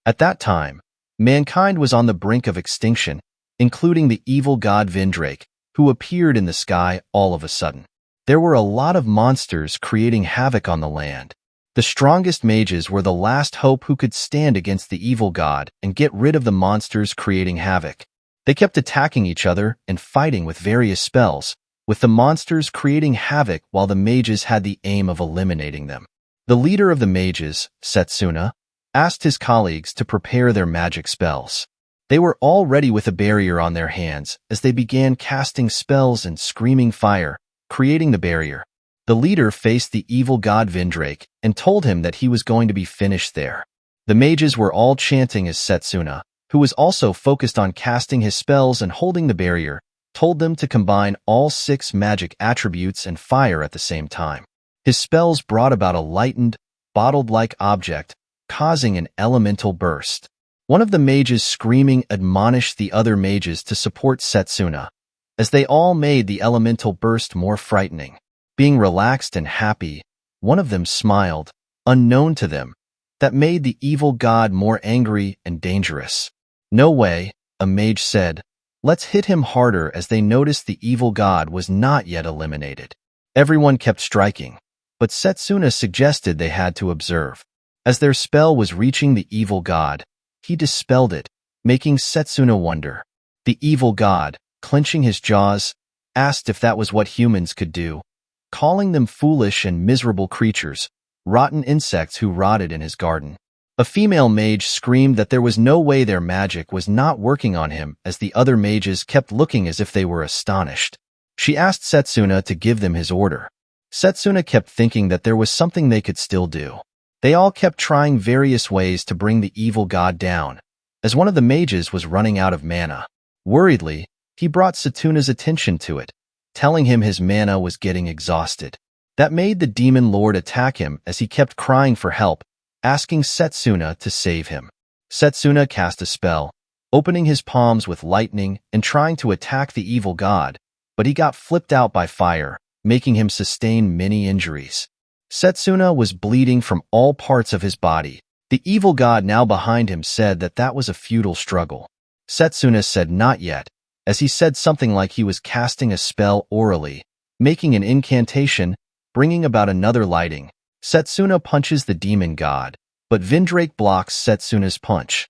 At that time, mankind was on the brink of extinction, including the evil god Vindrake, who appeared in the sky all of a sudden. There were a lot of monsters creating havoc on the land. The strongest mages were the last hope who could stand against the evil god and get rid of the monsters creating havoc. They kept attacking each other and fighting with various spells, with the monsters creating havoc while the mages had the aim of eliminating them. The leader of the mages, Setsuna, asked his colleagues to prepare their magic spells. They were all ready with a barrier on their hands as they began casting spells and screaming fire, creating the barrier. The leader faced the evil god Vindrake and told him that he was going to be finished there. The mages were all chanting as Setsuna, who was also focused on casting his spells and holding the barrier, told them to combine all 6 magic attributes and fire at the same time. His spells brought about a lightened, bottled-like object, causing an elemental burst. One of the mages screaming admonished the other mages to support Setsuna, as they all made the elemental burst more frightening. Being relaxed and happy, one of them smiled, unknown to them, that made the evil god more angry and dangerous. "No way," a mage said. "Let's hit him harder," as they noticed the evil god was not yet eliminated. Everyone kept striking, but Setsuna suggested they had to observe. As their spell was reaching the evil god, he dispelled it, making Setsuna wonder. The evil god, clenching his jaws, asked if that was what humans could do, calling them foolish and miserable creatures, rotten insects who rotted in his garden. A female mage screamed that there was no way their magic was not working on him, as the other mages kept looking as if they were astonished. She asked Setsuna to give them his order. Setsuna kept thinking that there was something they could still do. They all kept trying various ways to bring the evil god down, as one of the mages was running out of mana. Worriedly, he brought Setsuna's attention to it, telling him his mana was getting exhausted. That made the demon lord attack him as he kept crying for help, asking Setsuna to save him. Setsuna cast a spell, opening his palms with lightning and trying to attack the evil god, but he got flipped out by fire, making him sustain many injuries. Setsuna was bleeding from all parts of his body. The evil god now behind him said that that was a futile struggle. Setsuna said not yet, as he said something like he was casting a spell orally, making an incantation, bringing about another lighting. Setsuna punches the demon god, but Vindrake blocks Setsuna's punch,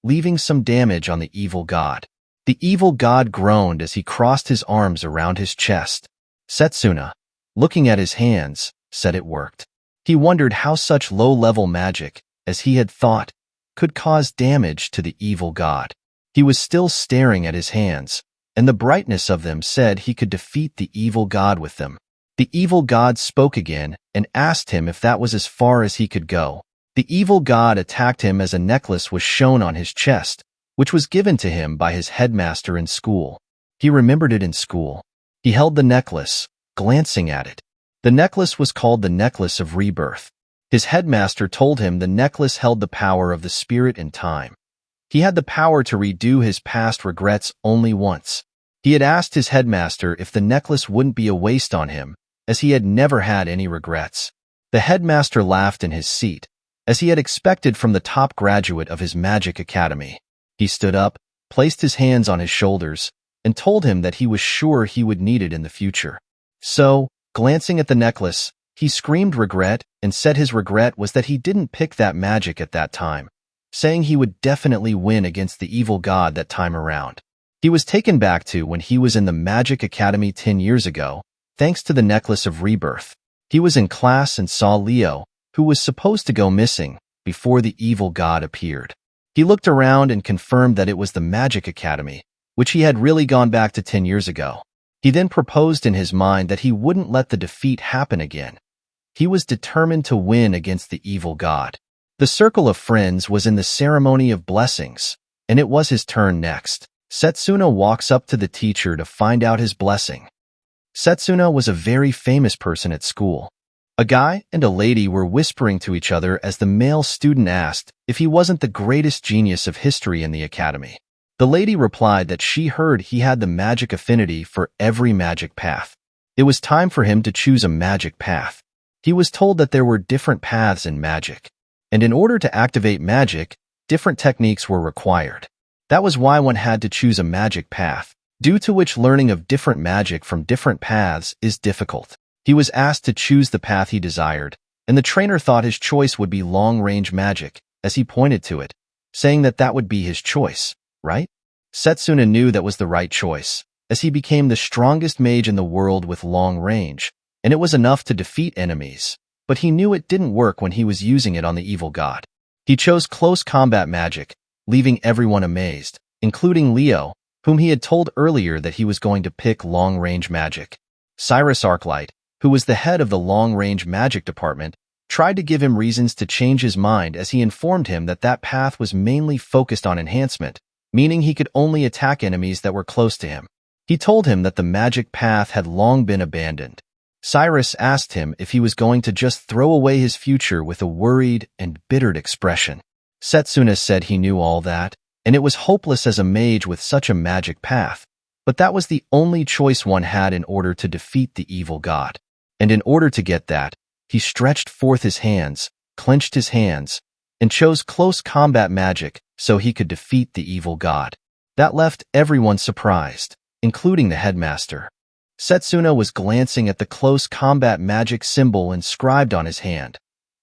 leaving some damage on the evil god. The evil god groaned as he crossed his arms around his chest. Setsuna, looking at his hands, said it worked. He wondered how such low-level magic, as he had thought, could cause damage to the evil god. He was still staring at his hands, and the brightness of them said he could defeat the evil god with them. The evil god spoke again and asked him if that was as far as he could go. The evil god attacked him as a necklace was shown on his chest, which was given to him by his headmaster in school. He remembered it in school. He held the necklace, glancing at it. The necklace was called the Necklace of Rebirth. His headmaster told him the necklace held the power of the spirit and time. He had the power to redo his past regrets only once. He had asked his headmaster if the necklace wouldn't be a waste on him, as he had never had any regrets. The headmaster laughed in his seat, as he had expected from the top graduate of his magic academy. He stood up, placed his hands on his shoulders, and told him that he was sure he would need it in the future. So, glancing at the necklace, he screamed regret and said his regret was that he didn't pick that magic at that time, saying he would definitely win against the evil god that time around. He was taken back to when he was in the Magic Academy 10 years ago, thanks to the Necklace of Rebirth. He was in class and saw Leo, who was supposed to go missing, before the evil god appeared. He looked around and confirmed that it was the Magic Academy, which he had really gone back to 10 years ago. He then proposed in his mind that he wouldn't let the defeat happen again. He was determined to win against the evil god. The circle of friends was in the ceremony of blessings, and it was his turn next. Setsuna walks up to the teacher to find out his blessing. Setsuna was a very famous person at school. A guy and a lady were whispering to each other as the male student asked if he wasn't the greatest genius of history in the academy. The lady replied that she heard he had the magic affinity for every magic path. It was time for him to choose a magic path. He was told that there were different paths in magic, and in order to activate magic, different techniques were required. That was why one had to choose a magic path, due to which learning of different magic from different paths is difficult. He was asked to choose the path he desired, and the trainer thought his choice would be long-range magic, as he pointed to it, saying that that would be his choice, right? Setsuna knew that was the right choice, as he became the strongest mage in the world with long range, and it was enough to defeat enemies, but he knew it didn't work when he was using it on the evil god. He chose close combat magic, leaving everyone amazed, including Leo, whom he had told earlier that he was going to pick long-range magic. Cyrus Arclight, who was the head of the long-range magic department, tried to give him reasons to change his mind as he informed him that that path was mainly focused on enhancement, meaning he could only attack enemies that were close to him. He told him that the magic path had long been abandoned. Cyrus asked him if he was going to just throw away his future with a worried and bittered expression. Setsuna said he knew all that, and it was hopeless as a mage with such a magic path, but that was the only choice one had in order to defeat the evil god. And in order to get that, he stretched forth his hands, clenched his hands, and chose close combat magic so he could defeat the evil god. That left everyone surprised, including the headmaster. Setsuna was glancing at the close combat magic symbol inscribed on his hand.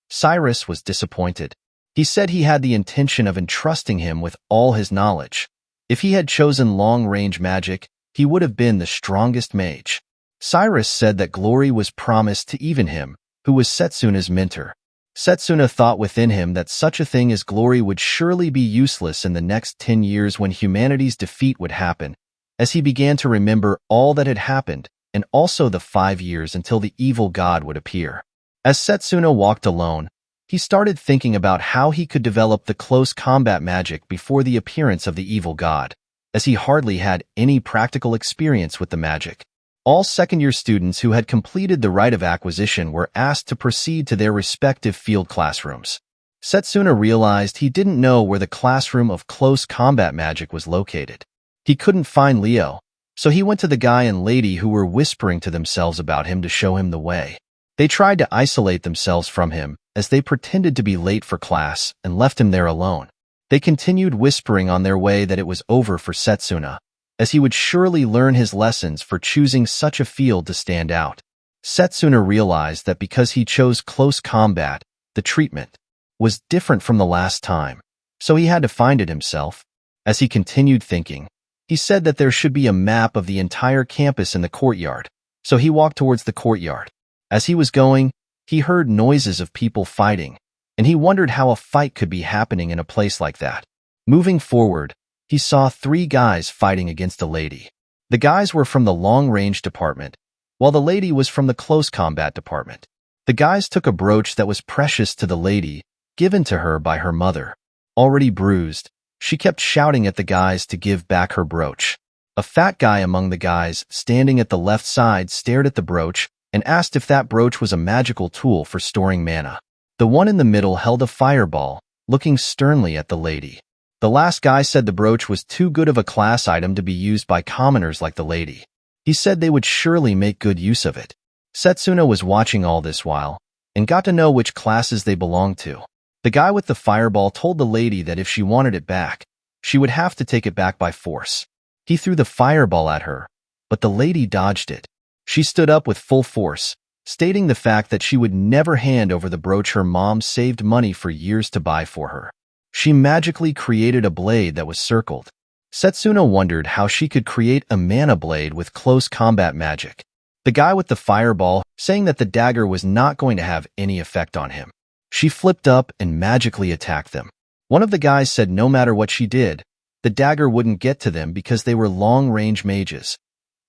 Cyrus was disappointed. He said he had the intention of entrusting him with all his knowledge. If he had chosen long-range magic, he would have been the strongest mage. Cyrus said that glory was promised to even him, who was Setsuna's mentor. Setsuna thought within him that such a thing as glory would surely be useless in the next 10 years when humanity's defeat would happen, as he began to remember all that had happened, and also the 5 years until the evil god would appear. As Setsuna walked alone, he started thinking about how he could develop the close combat magic before the appearance of the evil god, as he hardly had any practical experience with the magic. All second-year students who had completed the rite of acquisition were asked to proceed to their respective field classrooms. Setsuna realized he didn't know where the classroom of close combat magic was located. He couldn't find Leo, so he went to the guy and lady who were whispering to themselves about him to show him the way. They tried to isolate themselves from him, as they pretended to be late for class and left him there alone. They continued whispering on their way that it was over for Setsuna, as he would surely learn his lessons for choosing such a field to stand out. Setsuna realized that because he chose close combat, the treatment was different from the last time, so he had to find it himself. As he continued thinking, he said that there should be a map of the entire campus in the courtyard, so he walked towards the courtyard. As he was going, he heard noises of people fighting, and he wondered how a fight could be happening in a place like that. Moving forward, he saw 3 guys fighting against a lady. The guys were from the long-range department, while the lady was from the close combat department. The guys took a brooch that was precious to the lady, given to her by her mother. Already bruised, she kept shouting at the guys to give back her brooch. A fat guy among the guys standing at the left side stared at the brooch and asked if that brooch was a magical tool for storing mana. The one in the middle held a fireball, looking sternly at the lady. The last guy said the brooch was too good of a class item to be used by commoners like the lady. He said they would surely make good use of it. Setsuna was watching all this while, and got to know which classes they belonged to. The guy with the fireball told the lady that if she wanted it back, she would have to take it back by force. He threw the fireball at her, but the lady dodged it. She stood up with full force, stating the fact that she would never hand over the brooch her mom saved money for years to buy for her. She magically created a blade that was circled. Setsuna wondered how she could create a mana blade with close combat magic. The guy with the fireball saying that the dagger was not going to have any effect on him. She flipped up and magically attacked them. One of the guys said no matter what she did, the dagger wouldn't get to them because they were long-range mages.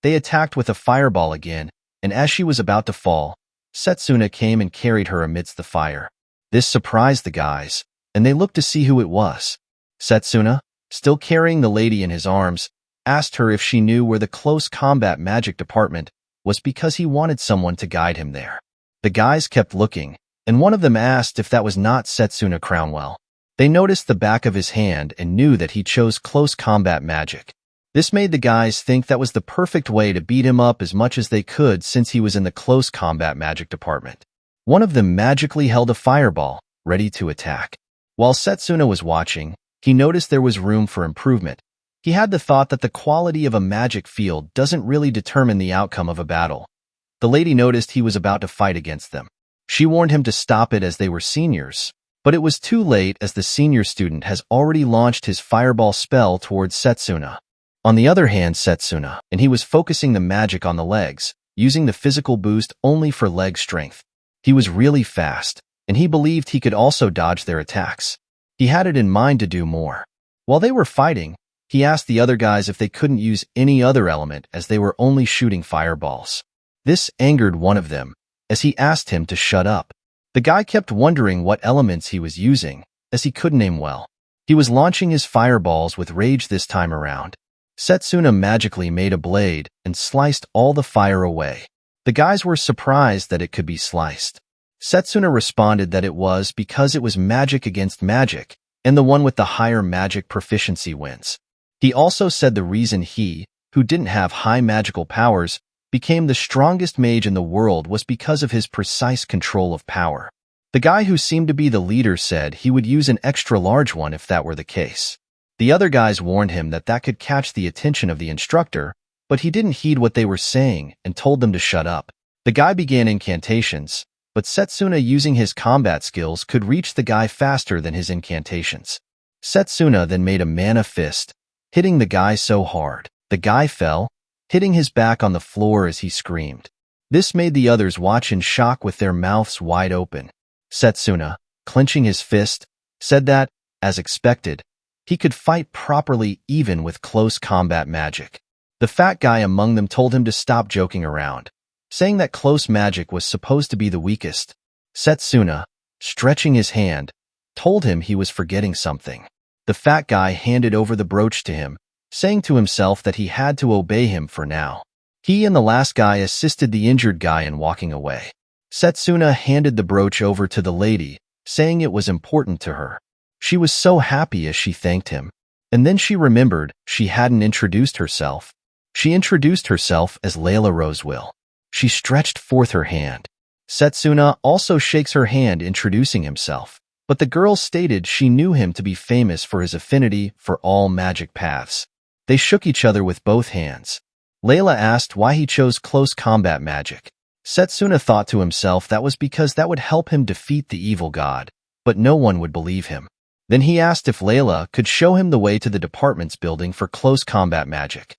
They attacked with a fireball again, and as she was about to fall, Setsuna came and carried her amidst the fire. This surprised the guys, and they looked to see who it was. Setsuna, still carrying the lady in his arms, asked her if she knew where the close combat magic department was because he wanted someone to guide him there. The guys kept looking, and one of them asked if that was not Setsuna Crownwell. They noticed the back of his hand and knew that he chose close combat magic. This made the guys think that was the perfect way to beat him up as much as they could since he was in the close combat magic department. One of them magically held a fireball, ready to attack. While Setsuna was watching, he noticed there was room for improvement. He had the thought that the quality of a magic field doesn't really determine the outcome of a battle. The lady noticed he was about to fight against them. She warned him to stop it as they were seniors, but it was too late as the senior student has already launched his fireball spell towards Setsuna. On the other hand, Setsuna, and he was focusing the magic on the legs, using the physical boost only for leg strength. He was really fast, and he believed he could also dodge their attacks. He had it in mind to do more. While they were fighting, he asked the other guys if they couldn't use any other element as they were only shooting fireballs. This angered one of them, as he asked him to shut up. The guy kept wondering what elements he was using, as he couldn't aim well. He was launching his fireballs with rage this time around. Setsuna magically made a blade and sliced all the fire away. The guys were surprised that it could be sliced. Setsuna responded that it was because it was magic against magic, and the one with the higher magic proficiency wins. He also said the reason he, who didn't have high magical powers, became the strongest mage in the world was because of his precise control of power. The guy who seemed to be the leader said he would use an extra large one if that were the case. The other guys warned him that that could catch the attention of the instructor, but he didn't heed what they were saying and told them to shut up. The guy began incantations, but Setsuna using his combat skills could reach the guy faster than his incantations. Setsuna then made a manhwa-fest, hitting the guy so hard, the guy fell, hitting his back on the floor as he screamed. This made the others watch in shock with their mouths wide open. Setsuna, clenching his fist, said that, as expected, he could fight properly even with close combat magic. The fat guy among them told him to stop joking around, saying that close magic was supposed to be the weakest. Setsuna, stretching his hand, told him he was forgetting something. The fat guy handed over the brooch to him, saying to himself that he had to obey him for now. He and the last guy assisted the injured guy in walking away. Setsuna handed the brooch over to the lady, saying it was important to her. She was so happy as she thanked him. And then she remembered she hadn't introduced herself. She introduced herself as Layla Rosewell. She stretched forth her hand. Setsuna also shakes her hand introducing himself, but the girl stated she knew him to be famous for his affinity for all magic paths. They shook each other with both hands. Layla asked why he chose close combat magic. Setsuna thought to himself that was because that would help him defeat the evil god, but no one would believe him. Then he asked if Layla could show him the way to the department's building for close combat magic.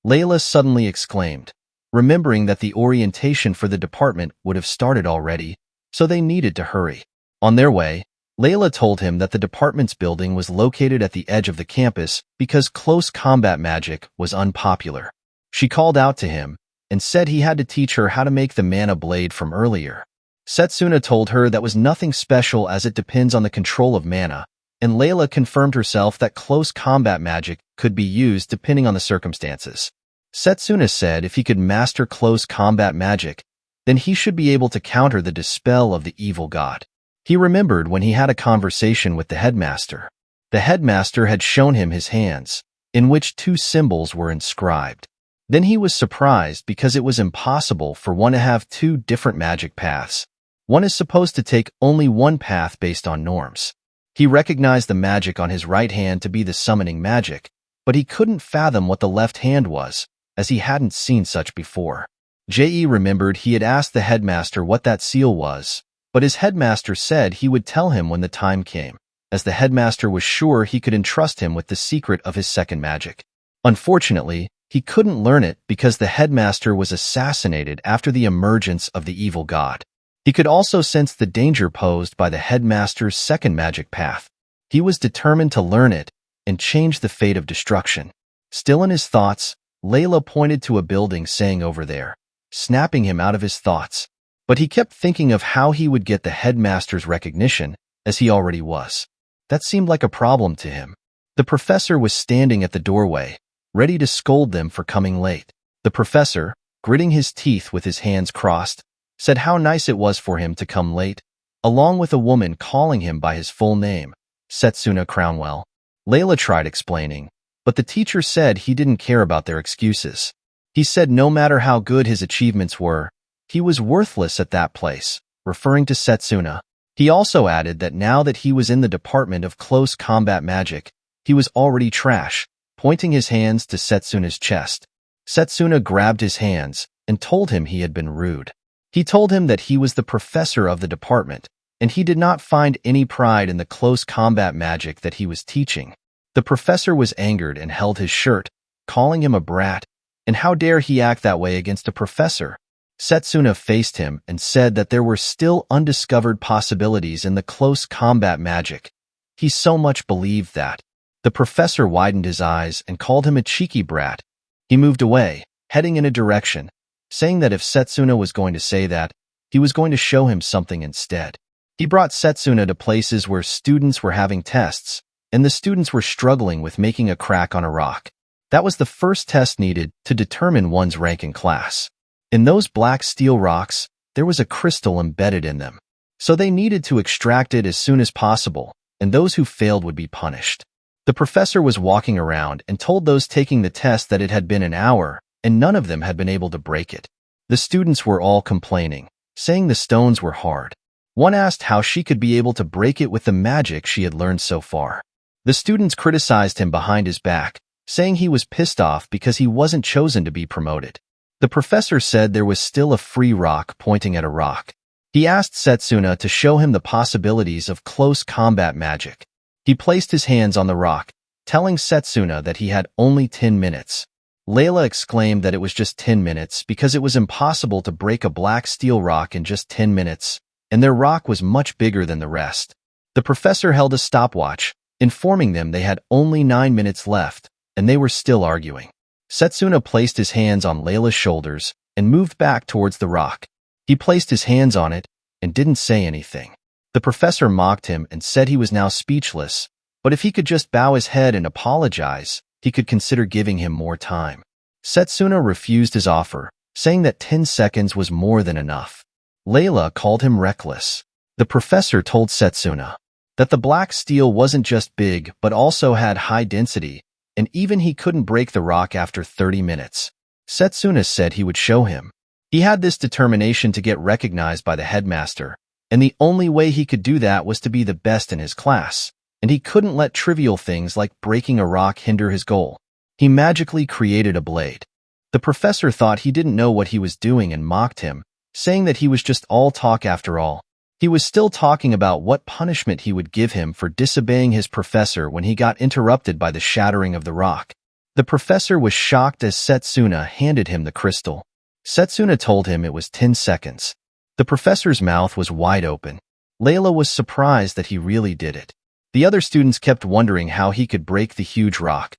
Layla suddenly exclaimed, remembering that the orientation for the department would have started already, so they needed to hurry. On their way, Layla told him that the department's building was located at the edge of the campus because close combat magic was unpopular. She called out to him and said he had to teach her how to make the mana blade from earlier. Setsuna told her that was nothing special as it depends on the control of mana, and Layla confirmed herself that close combat magic could be used depending on the circumstances. Setsuna said if he could master close combat magic, then he should be able to counter the dispel of the evil god. He remembered when he had a conversation with the headmaster. The headmaster had shown him his hands, in which two symbols were inscribed. Then he was surprised because it was impossible for one to have two different magic paths. One is supposed to take only one path based on norms. He recognized the magic on his right hand to be the summoning magic, but he couldn't fathom what the left hand was, as he hadn't seen such before. J.E. remembered he had asked the headmaster what that seal was, but his headmaster said he would tell him when the time came, as the headmaster was sure he could entrust him with the secret of his second magic. Unfortunately, he couldn't learn it because the headmaster was assassinated after the emergence of the evil god. He could also sense the danger posed by the headmaster's second magic path. He was determined to learn it and change the fate of destruction. Still in his thoughts, Layla pointed to a building saying over there, snapping him out of his thoughts. But he kept thinking of how he would get the headmaster's recognition, as he already was. That seemed like a problem to him. The professor was standing at the doorway, ready to scold them for coming late. The professor, gritting his teeth with his hands crossed, said how nice it was for him to come late, along with a woman calling him by his full name, Setsuna Crownwell. Layla tried explaining, but the teacher said he didn't care about their excuses. He said no matter how good his achievements were, he was worthless at that place, referring to Setsuna. He also added that now that he was in the department of close combat magic, he was already trash, pointing his hands to Setsuna's chest. Setsuna grabbed his hands and told him he had been rude. He told him that he was the professor of the department, and he did not find any pride in the close combat magic that he was teaching. The professor was angered and held his shirt, calling him a brat, and how dare he act that way against a professor? Setsuna faced him and said that there were still undiscovered possibilities in the close combat magic. He so much believed that. The professor widened his eyes and called him a cheeky brat. He moved away, heading in a direction, saying that if Setsuna was going to say that, he was going to show him something instead. He brought Setsuna to places where students were having tests, and the students were struggling with making a crack on a rock. That was the first test needed to determine one's rank in class. In those black steel rocks, there was a crystal embedded in them. So they needed to extract it as soon as possible, and those who failed would be punished. The professor was walking around and told those taking the test that it had been an hour, and none of them had been able to break it. The students were all complaining, saying the stones were hard. One asked how she could be able to break it with the magic she had learned so far. The students criticized him behind his back, saying he was pissed off because he wasn't chosen to be promoted. The professor said there was still a free rock pointing at a rock. He asked Setsuna to show him the possibilities of close combat magic. He placed his hands on the rock, telling Setsuna that he had only 10 minutes. Layla exclaimed that it was just 10 minutes because it was impossible to break a black steel rock in just 10 minutes, and their rock was much bigger than the rest. The professor held a stopwatch, informing them they had only 9 minutes left, and they were still arguing. Setsuna placed his hands on Layla's shoulders and moved back towards the rock. He placed his hands on it and didn't say anything. The professor mocked him and said he was now speechless, but if he could just bow his head and apologize, he could consider giving him more time. Setsuna refused his offer, saying that 10 seconds was more than enough. Layla called him reckless. The professor told Setsuna that the black steel wasn't just big but also had high density, and even he couldn't break the rock after 30 minutes. Setsuna said he would show him. He had this determination to get recognized by the headmaster, and the only way he could do that was to be the best in his class, and he couldn't let trivial things like breaking a rock hinder his goal. He magically created a blade. The professor thought he didn't know what he was doing and mocked him, saying that he was just all talk after all. He was still talking about what punishment he would give him for disobeying his professor when he got interrupted by the shattering of the rock. The professor was shocked as Setsuna handed him the crystal. Setsuna told him it was 10 seconds. The professor's mouth was wide open. Layla was surprised that he really did it. The other students kept wondering how he could break the huge rock.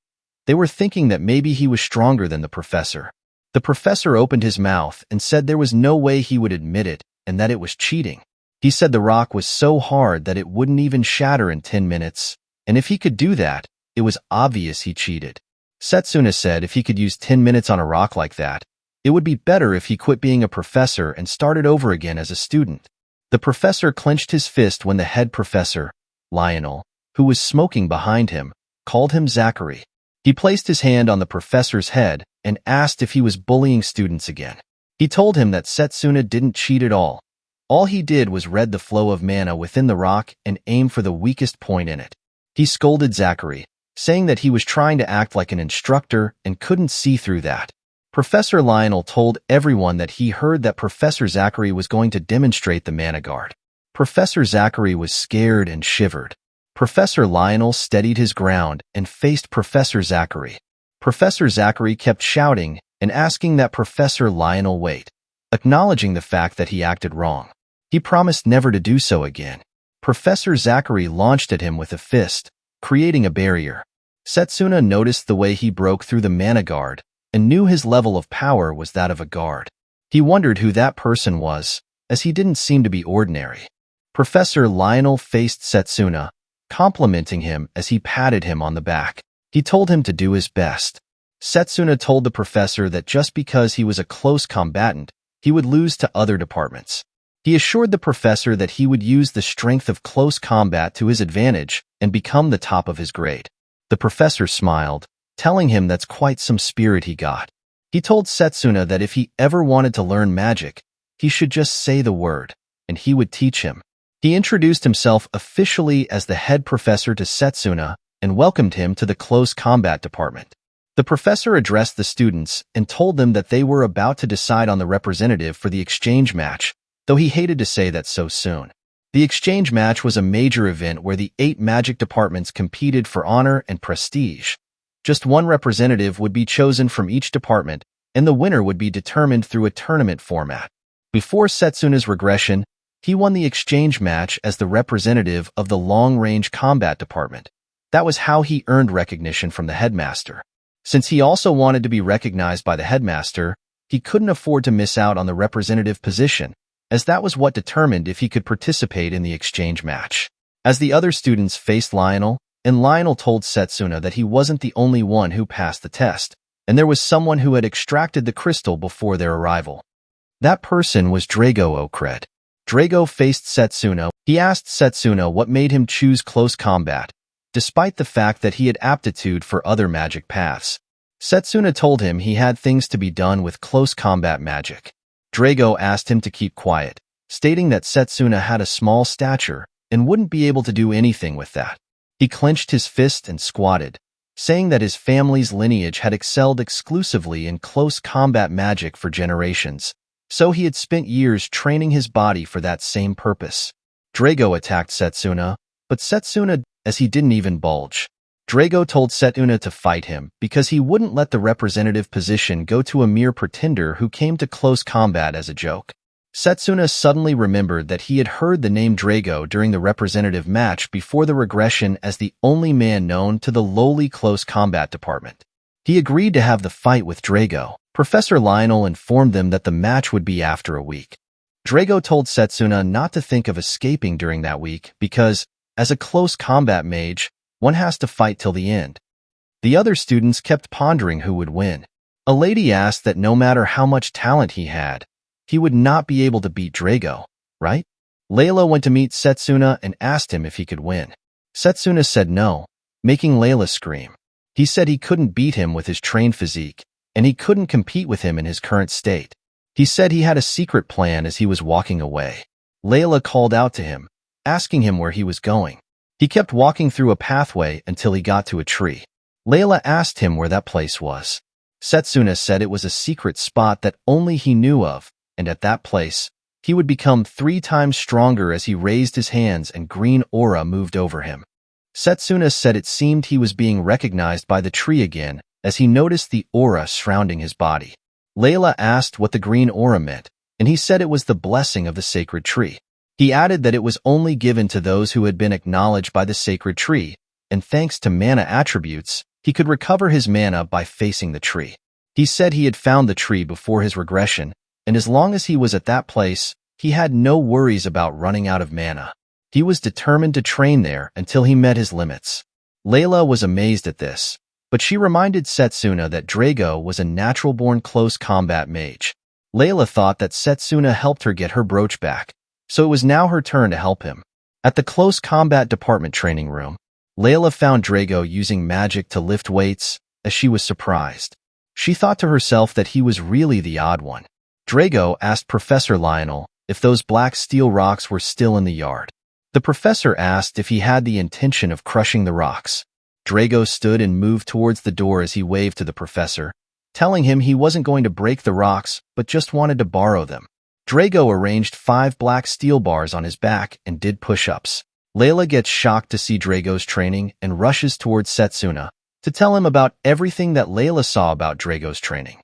They were thinking that maybe he was stronger than the professor. The professor opened his mouth and said there was no way he would admit it and that it was cheating. He said the rock was so hard that it wouldn't even shatter in 10 minutes, and if he could do that, it was obvious he cheated. Setsuna said if he could use 10 minutes on a rock like that, it would be better if he quit being a professor and started over again as a student. The professor clenched his fist when the head professor, Lionel, who was smoking behind him, called him Zachary. He placed his hand on the professor's head and asked if he was bullying students again. He told him that Setsuna didn't cheat at all. All he did was read the flow of mana within the rock and aim for the weakest point in it. He scolded Zachary, saying that he was trying to act like an instructor and couldn't see through that. Professor Lionel told everyone that he heard that Professor Zachary was going to demonstrate the mana guard. Professor Zachary was scared and shivered. Professor Lionel steadied his ground and faced Professor Zachary. Professor Zachary kept shouting and asking that Professor Lionel wait, acknowledging the fact that he acted wrong. He promised never to do so again. Professor Zachary launched at him with a fist, creating a barrier. Setsuna noticed the way he broke through the mana guard and knew his level of power was that of a guard. He wondered who that person was, as he didn't seem to be ordinary. Professor Lionel faced Setsuna, complimenting him as he patted him on the back. He told him to do his best. Setsuna told the professor that just because he was a close combatant, he would lose to other departments. He assured the professor that he would use the strength of close combat to his advantage and become the top of his grade. The professor smiled, telling him that's quite some spirit he got. He told Setsuna that if he ever wanted to learn magic, he should just say the word, and he would teach him. He introduced himself officially as the head professor to Setsuna and welcomed him to the close combat department. The professor addressed the students and told them that they were about to decide on the representative for the exchange match, though he hated to say that so soon. The exchange match was a major event where the 8 magic departments competed for honor and prestige. Just one representative would be chosen from each department, and the winner would be determined through a tournament format. Before Setsuna's regression, he won the exchange match as the representative of the long-range combat department. That was how he earned recognition from the headmaster. Since he also wanted to be recognized by the headmaster, he couldn't afford to miss out on the representative position, as that was what determined if he could participate in the exchange match. As the other students faced Lionel, and Lionel told Setsuna that he wasn't the only one who passed the test, and there was someone who had extracted the crystal before their arrival. That person was Drago Okred. Drago faced Setsuna. He asked Setsuna what made him choose close combat, despite the fact that he had aptitude for other magic paths. Setsuna told him he had things to be done with close combat magic. Drago asked him to keep quiet, stating that Setsuna had a small stature and wouldn't be able to do anything with that. He clenched his fist and squatted, saying that his family's lineage had excelled exclusively in close combat magic for generations, so he had spent years training his body for that same purpose. Drago attacked Setsuna, but Setsuna, as he didn't even bulge. Drago told Setsuna to fight him because he wouldn't let the representative position go to a mere pretender who came to close combat as a joke. Setsuna suddenly remembered that he had heard the name Drago during the representative match before the regression as the only man known to the lowly close combat department. He agreed to have the fight with Drago. Professor Lionel informed them that the match would be after a week. Drago told Setsuna not to think of escaping during that week because, as a close combat mage, one has to fight till the end. The other students kept pondering who would win. A lady asked that no matter how much talent he had, he would not be able to beat Drago, right? Layla went to meet Setsuna and asked him if he could win. Setsuna said no, making Layla scream. He said he couldn't beat him with his trained physique, and he couldn't compete with him in his current state. He said he had a secret plan as he was walking away. Layla called out to him, asking him where he was going. He kept walking through a pathway until he got to a tree. Layla asked him where that place was. Setsuna said it was a secret spot that only he knew of, and at that place, he would become 3 times stronger as he raised his hands and green aura moved over him. Setsuna said it seemed he was being recognized by the tree again as he noticed the aura surrounding his body. Layla asked what the green aura meant, and he said it was the blessing of the sacred tree. He added that it was only given to those who had been acknowledged by the sacred tree, and thanks to mana attributes, he could recover his mana by facing the tree. He said he had found the tree before his regression, and as long as he was at that place, he had no worries about running out of mana. He was determined to train there until he met his limits. Layla was amazed at this, but she reminded Setsuna that Drago was a natural-born close combat mage. Layla thought that Setsuna helped her get her brooch back, so it was now her turn to help him. At the close combat department training room, Layla found Drago using magic to lift weights, as she was surprised. She thought to herself that he was really the odd one. Drago asked Professor Lionel if those black steel rocks were still in the yard. The professor asked if he had the intention of crushing the rocks. Drago stood and moved towards the door as he waved to the professor, telling him he wasn't going to break the rocks but just wanted to borrow them. Drago arranged 5 black steel bars on his back and did push-ups. Layla gets shocked to see Drago's training and rushes towards Setsuna to tell him about everything that Layla saw about Drago's training.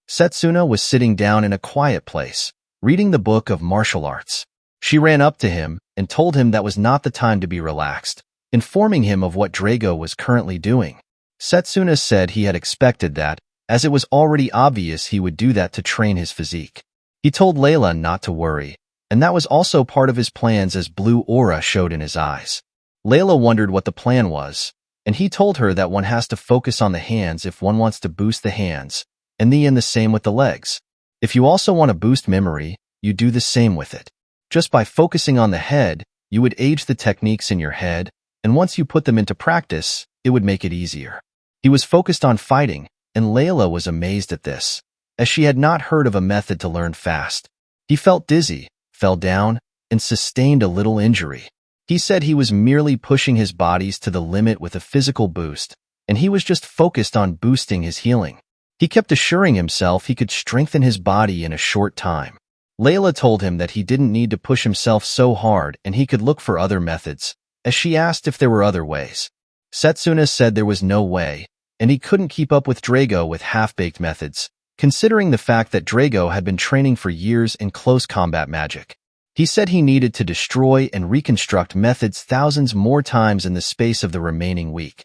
Setsuna was sitting down in a quiet place, reading the book of martial arts. She ran up to him and told him that was not the time to be relaxed, informing him of what Drago was currently doing. Setsuna said he had expected that, as it was already obvious he would do that to train his physique. He told Layla not to worry, and that was also part of his plans as blue aura showed in his eyes. Layla wondered what the plan was, and he told her that one has to focus on the hands if one wants to boost the hands, and the same with the legs. If you also want to boost memory, you do the same with it. Just by focusing on the head, you would age the techniques in your head, and once you put them into practice, it would make it easier. He was focused on fighting, and Layla was amazed at this, as she had not heard of a method to learn fast. He felt dizzy, fell down, and sustained a little injury. He said he was merely pushing his bodies to the limit with a physical boost, and he was just focused on boosting his healing. He kept assuring himself he could strengthen his body in a short time. Layla told him that he didn't need to push himself so hard and he could look for other methods, as she asked if there were other ways. Setsuna said there was no way, and he couldn't keep up with Drago with half-baked methods, considering the fact that Drago had been training for years in close combat magic. He said he needed to destroy and reconstruct methods thousands more times in the space of the remaining week.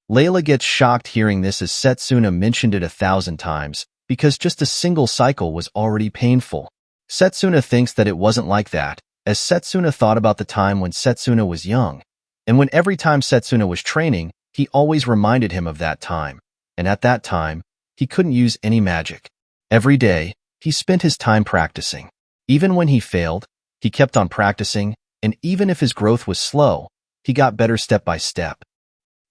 Layla gets shocked hearing this as Setsuna mentioned it 1,000 times, because just a single cycle was already painful. Setsuna thinks that it wasn't like that, as Setsuna thought about the time when Setsuna was young, and when every time Setsuna was training, he always reminded him of that time, and at that time, he couldn't use any magic. Every day, he spent his time practicing. Even when he failed, he kept on practicing, and even if his growth was slow, he got better step by step.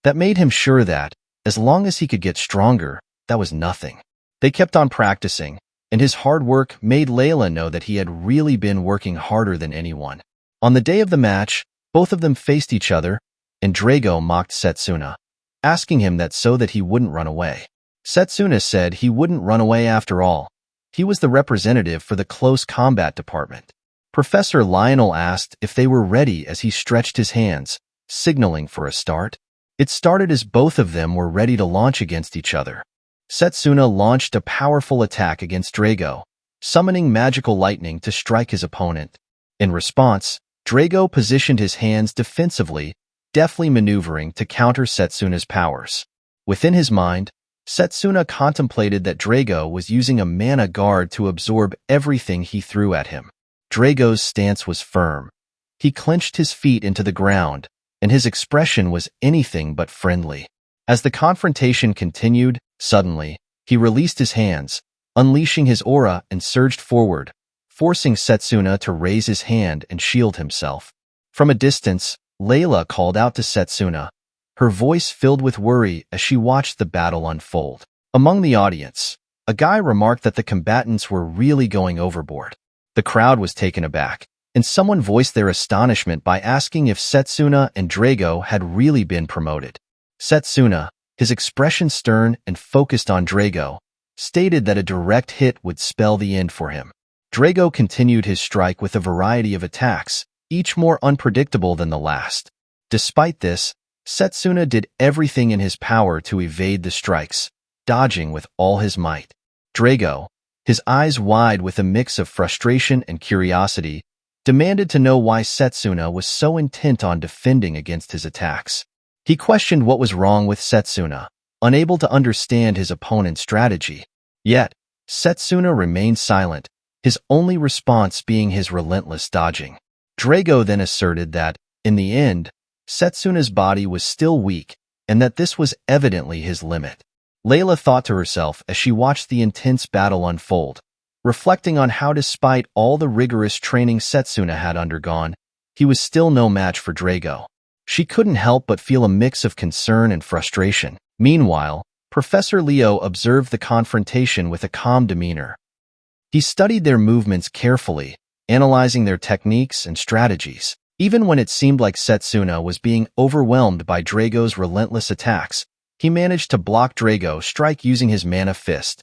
That made him sure that, as long as he could get stronger, that was nothing. They kept on practicing, and his hard work made Layla know that he had really been working harder than anyone. On the day of the match, both of them faced each other, and Drago mocked Setsuna, asking him that so that he wouldn't run away. Setsuna said he wouldn't run away after all. He was the representative for the close combat department. Professor Lionel asked if they were ready as he stretched his hands, signaling for a start. It started as both of them were ready to launch against each other. Setsuna launched a powerful attack against Drago, summoning magical lightning to strike his opponent. In response, Drago positioned his hands defensively, deftly maneuvering to counter Setsuna's powers. Within his mind, Setsuna contemplated that Drago was using a mana guard to absorb everything he threw at him. Drago's stance was firm. He clenched his feet into the ground, and his expression was anything but friendly. As the confrontation continued, suddenly, he released his hands, unleashing his aura and surged forward, forcing Setsuna to raise his hand and shield himself. From a distance, Layla called out to Setsuna, her voice filled with worry as she watched the battle unfold. Among the audience, a guy remarked that the combatants were really going overboard. The crowd was taken aback, and someone voiced their astonishment by asking if Setsuna and Drago had really been promoted. Setsuna, his expression stern and focused on Drago, stated that a direct hit would spell the end for him. Drago continued his strike with a variety of attacks, each more unpredictable than the last. Despite this, Setsuna did everything in his power to evade the strikes, dodging with all his might. Drago, his eyes wide with a mix of frustration and curiosity, demanded to know why Setsuna was so intent on defending against his attacks. He questioned what was wrong with Setsuna, unable to understand his opponent's strategy. Yet, Setsuna remained silent, his only response being his relentless dodging. Drago then asserted that, in the end, Setsuna's body was still weak, and that this was evidently his limit. Layla thought to herself as she watched the intense battle unfold, reflecting on how despite all the rigorous training Setsuna had undergone, he was still no match for Drago. She couldn't help but feel a mix of concern and frustration. Meanwhile, Professor Leo observed the confrontation with a calm demeanor. He studied their movements carefully, analyzing their techniques and strategies. Even when it seemed like Setsuna was being overwhelmed by Drago's relentless attacks, he managed to block Drago's strike using his manhwa-fest.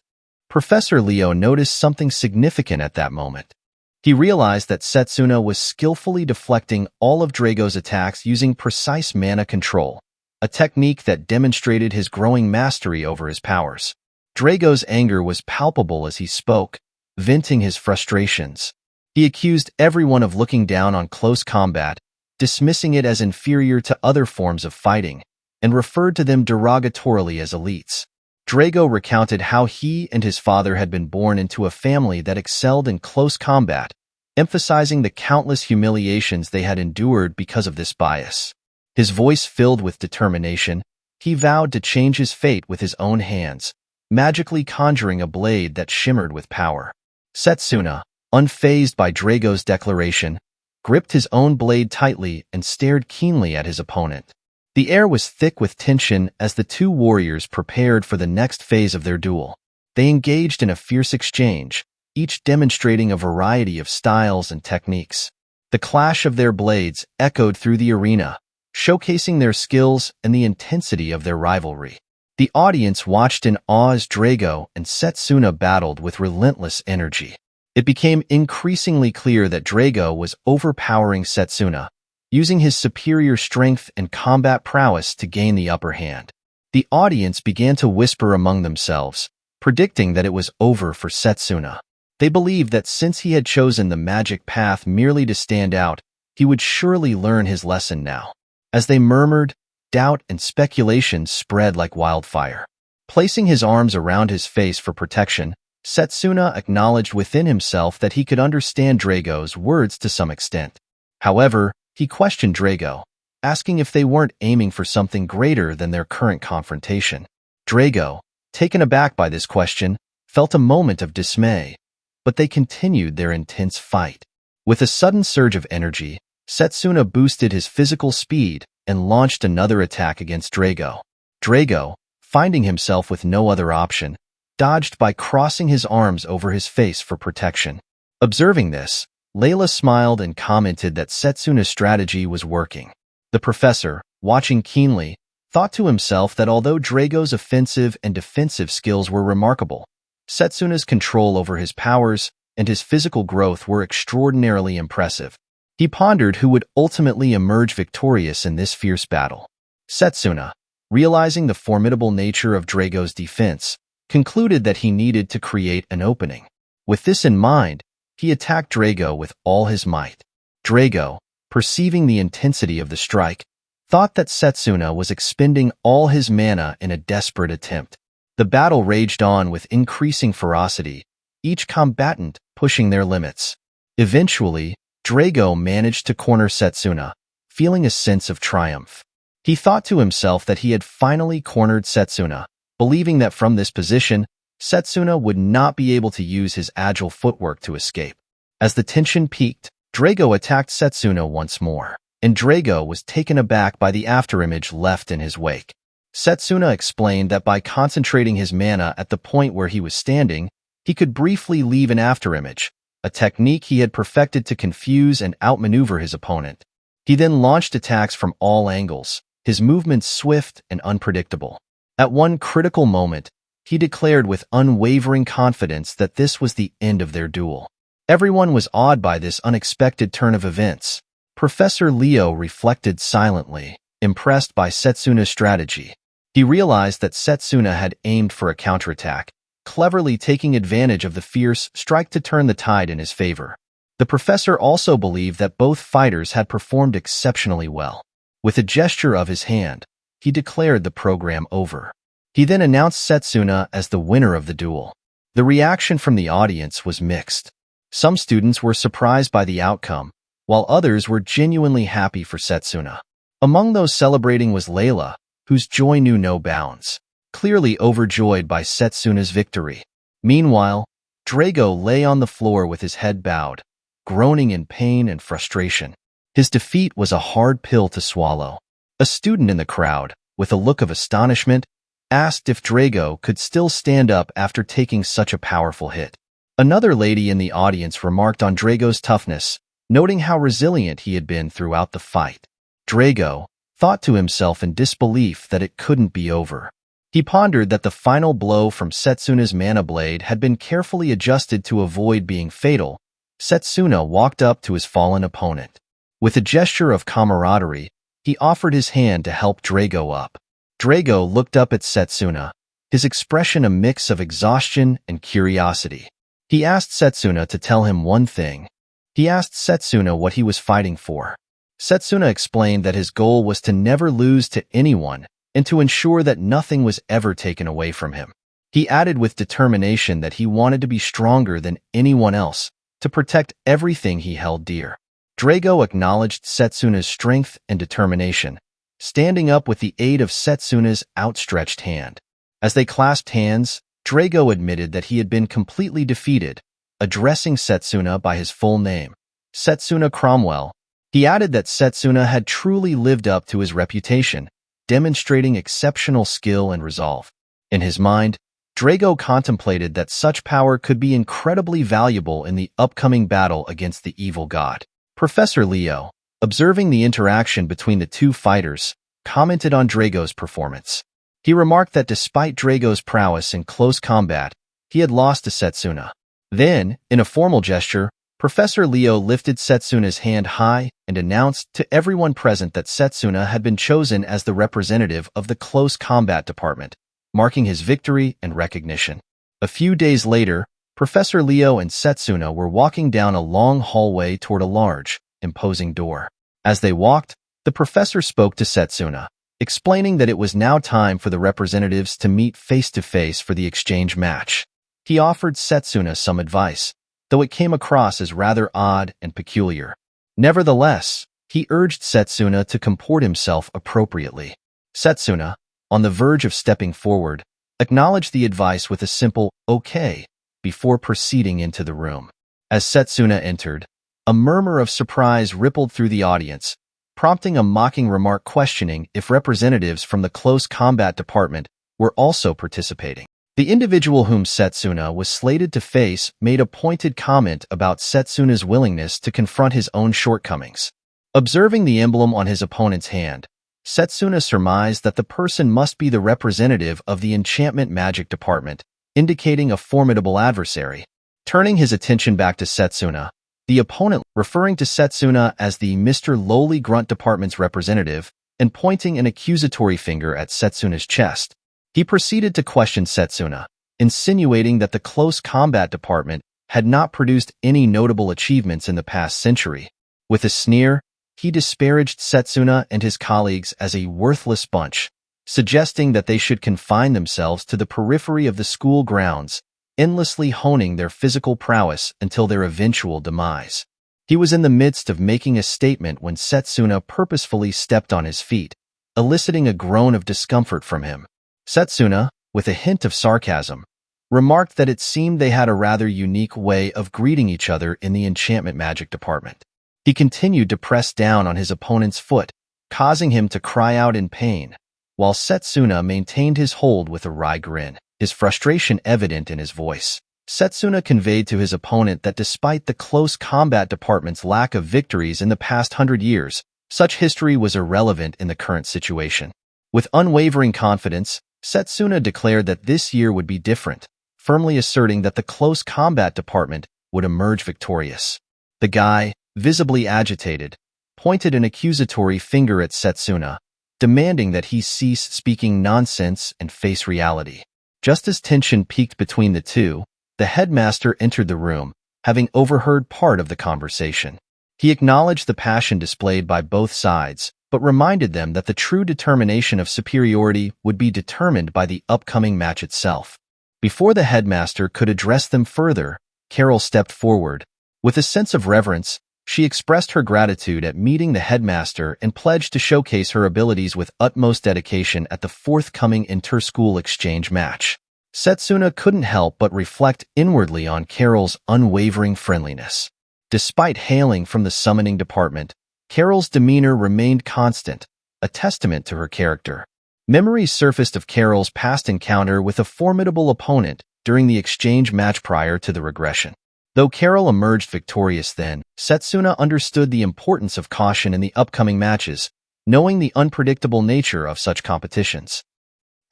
Professor Leo noticed something significant at that moment. He realized that Setsuna was skillfully deflecting all of Drago's attacks using precise mana control, a technique that demonstrated his growing mastery over his powers. Drago's anger was palpable as he spoke, venting his frustrations. He accused everyone of looking down on close combat, dismissing it as inferior to other forms of fighting, and referred to them derogatorily as elites. Drago recounted how he and his father had been born into a family that excelled in close combat, emphasizing the countless humiliations they had endured because of this bias. His voice filled with determination, he vowed to change his fate with his own hands, magically conjuring a blade that shimmered with power. Setsuna, unfazed by Drago's declaration, gripped his own blade tightly and stared keenly at his opponent. The air was thick with tension as the two warriors prepared for the next phase of their duel. They engaged in a fierce exchange, each demonstrating a variety of styles and techniques. The clash of their blades echoed through the arena, showcasing their skills and the intensity of their rivalry. The audience watched in awe as Drago and Setsuna battled with relentless energy. It became increasingly clear that Drago was overpowering Setsuna, using his superior strength and combat prowess to gain the upper hand. The audience began to whisper among themselves, predicting that it was over for Setsuna. They believed that since he had chosen the magic path merely to stand out, he would surely learn his lesson now. As they murmured, doubt and speculation spread like wildfire. Placing his arms around his face for protection, Setsuna acknowledged within himself that he could understand Drago's words to some extent. However, he questioned Drago, asking if they weren't aiming for something greater than their current confrontation. Drago, taken aback by this question, felt a moment of dismay, but they continued their intense fight. With a sudden surge of energy, Setsuna boosted his physical speed and launched another attack against Drago. Drago, finding himself with no other option, dodged by crossing his arms over his face for protection. Observing this, Layla smiled and commented that Setsuna's strategy was working. The professor, watching keenly, thought to himself that although Drago's offensive and defensive skills were remarkable, Setsuna's control over his powers and his physical growth were extraordinarily impressive. He pondered who would ultimately emerge victorious in this fierce battle. Setsuna, realizing the formidable nature of Drago's defense, concluded that he needed to create an opening. With this in mind, he attacked Drago with all his might. Drago, perceiving the intensity of the strike, thought that Setsuna was expending all his mana in a desperate attempt. The battle raged on with increasing ferocity, each combatant pushing their limits. Eventually, Drago managed to corner Setsuna, feeling a sense of triumph. He thought to himself that he had finally cornered Setsuna, believing that from this position, Setsuna would not be able to use his agile footwork to escape. As the tension peaked, Drago attacked Setsuna once more, and Drago was taken aback by the afterimage left in his wake. Setsuna explained that by concentrating his mana at the point where he was standing, he could briefly leave an afterimage, a technique he had perfected to confuse and outmaneuver his opponent. He then launched attacks from all angles, his movements swift and unpredictable. At one critical moment, he declared with unwavering confidence that this was the end of their duel. Everyone was awed by this unexpected turn of events. Professor Leo reflected silently, impressed by Setsuna's strategy. He realized that Setsuna had aimed for a counterattack, cleverly taking advantage of the fierce strike to turn the tide in his favor. The professor also believed that both fighters had performed exceptionally well. With a gesture of his hand, he declared the program over. He then announced Setsuna as the winner of the duel. The reaction from the audience was mixed. Some students were surprised by the outcome, while others were genuinely happy for Setsuna. Among those celebrating was Layla, whose joy knew no bounds, clearly overjoyed by Setsuna's victory. Meanwhile, Drago lay on the floor with his head bowed, groaning in pain and frustration. His defeat was a hard pill to swallow. A student in the crowd, with a look of astonishment, asked if Drago could still stand up after taking such a powerful hit. Another lady in the audience remarked on Drago's toughness, noting how resilient he had been throughout the fight. Drago thought to himself in disbelief that it couldn't be over. He pondered that the final blow from Setsuna's mana blade had been carefully adjusted to avoid being fatal. Setsuna walked up to his fallen opponent. With a gesture of camaraderie, he offered his hand to help Drago up. Drago looked up at Setsuna, his expression a mix of exhaustion and curiosity. He asked Setsuna to tell him one thing. He asked Setsuna what he was fighting for. Setsuna explained that his goal was to never lose to anyone and to ensure that nothing was ever taken away from him. He added with determination that he wanted to be stronger than anyone else, to protect everything he held dear. Drago acknowledged Setsuna's strength and determination, standing up with the aid of Setsuna's outstretched hand. As they clasped hands, Drago admitted that he had been completely defeated, addressing Setsuna by his full name, Setsuna Cromwell. He added that Setsuna had truly lived up to his reputation, demonstrating exceptional skill and resolve. In his mind, Drago contemplated that such power could be incredibly valuable in the upcoming battle against the evil god. Professor Leo, observing the interaction between the two fighters, commented on Drago's performance. He remarked that despite Drago's prowess in close combat, he had lost to Setsuna. Then, in a formal gesture, Professor Leo lifted Setsuna's hand high and announced to everyone present that Setsuna had been chosen as the representative of the close combat department, marking his victory and recognition. A few days later, Professor Leo and Setsuna were walking down a long hallway toward a large, imposing door. As they walked, the professor spoke to Setsuna, explaining that it was now time for the representatives to meet face-to-face for the exchange match. He offered Setsuna some advice, though it came across as rather odd and peculiar. Nevertheless, he urged Setsuna to comport himself appropriately. Setsuna, on the verge of stepping forward, acknowledged the advice with a simple "okay" before proceeding into the room. As Setsuna entered, a murmur of surprise rippled through the audience, prompting a mocking remark questioning if representatives from the close combat department were also participating. The individual whom Setsuna was slated to face made a pointed comment about Setsuna's willingness to confront his own shortcomings. Observing the emblem on his opponent's hand, Setsuna surmised that the person must be the representative of the enchantment magic department, indicating a formidable adversary. Turning his attention back to Setsuna, the opponent, referring to Setsuna as the Mr. Lowly Grunt Department's representative and pointing an accusatory finger at Setsuna's chest, he proceeded to question Setsuna, insinuating that the close combat department had not produced any notable achievements in the past century. With a sneer, he disparaged Setsuna and his colleagues as a worthless bunch, suggesting that they should confine themselves to the periphery of the school grounds, endlessly honing their physical prowess until their eventual demise. He was in the midst of making a statement when Setsuna purposefully stepped on his feet, eliciting a groan of discomfort from him. Setsuna, with a hint of sarcasm, remarked that it seemed they had a rather unique way of greeting each other in the enchantment magic department. He continued to press down on his opponent's foot, causing him to cry out in pain, while Setsuna maintained his hold with a wry grin, his frustration evident in his voice. Setsuna conveyed to his opponent that despite the close combat department's lack of victories in the past 100 years, such history was irrelevant in the current situation. With unwavering confidence, Setsuna declared that this year would be different, firmly asserting that the close combat department would emerge victorious. The guy, visibly agitated, pointed an accusatory finger at Setsuna, demanding that he cease speaking nonsense and face reality. Just as tension peaked between the two, the headmaster entered the room, having overheard part of the conversation. He acknowledged the passion displayed by both sides, but reminded them that the true determination of superiority would be determined by the upcoming match itself. Before the headmaster could address them further, Carol stepped forward. With a sense of reverence, she expressed her gratitude at meeting the headmaster and pledged to showcase her abilities with utmost dedication at the forthcoming inter-school exchange match. Setsuna couldn't help but reflect inwardly on Carol's unwavering friendliness. Despite hailing from the summoning department, Carol's demeanor remained constant, a testament to her character. Memories surfaced of Carol's past encounter with a formidable opponent during the exchange match prior to the regression. Though Carol emerged victorious then, Setsuna understood the importance of caution in the upcoming matches, knowing the unpredictable nature of such competitions.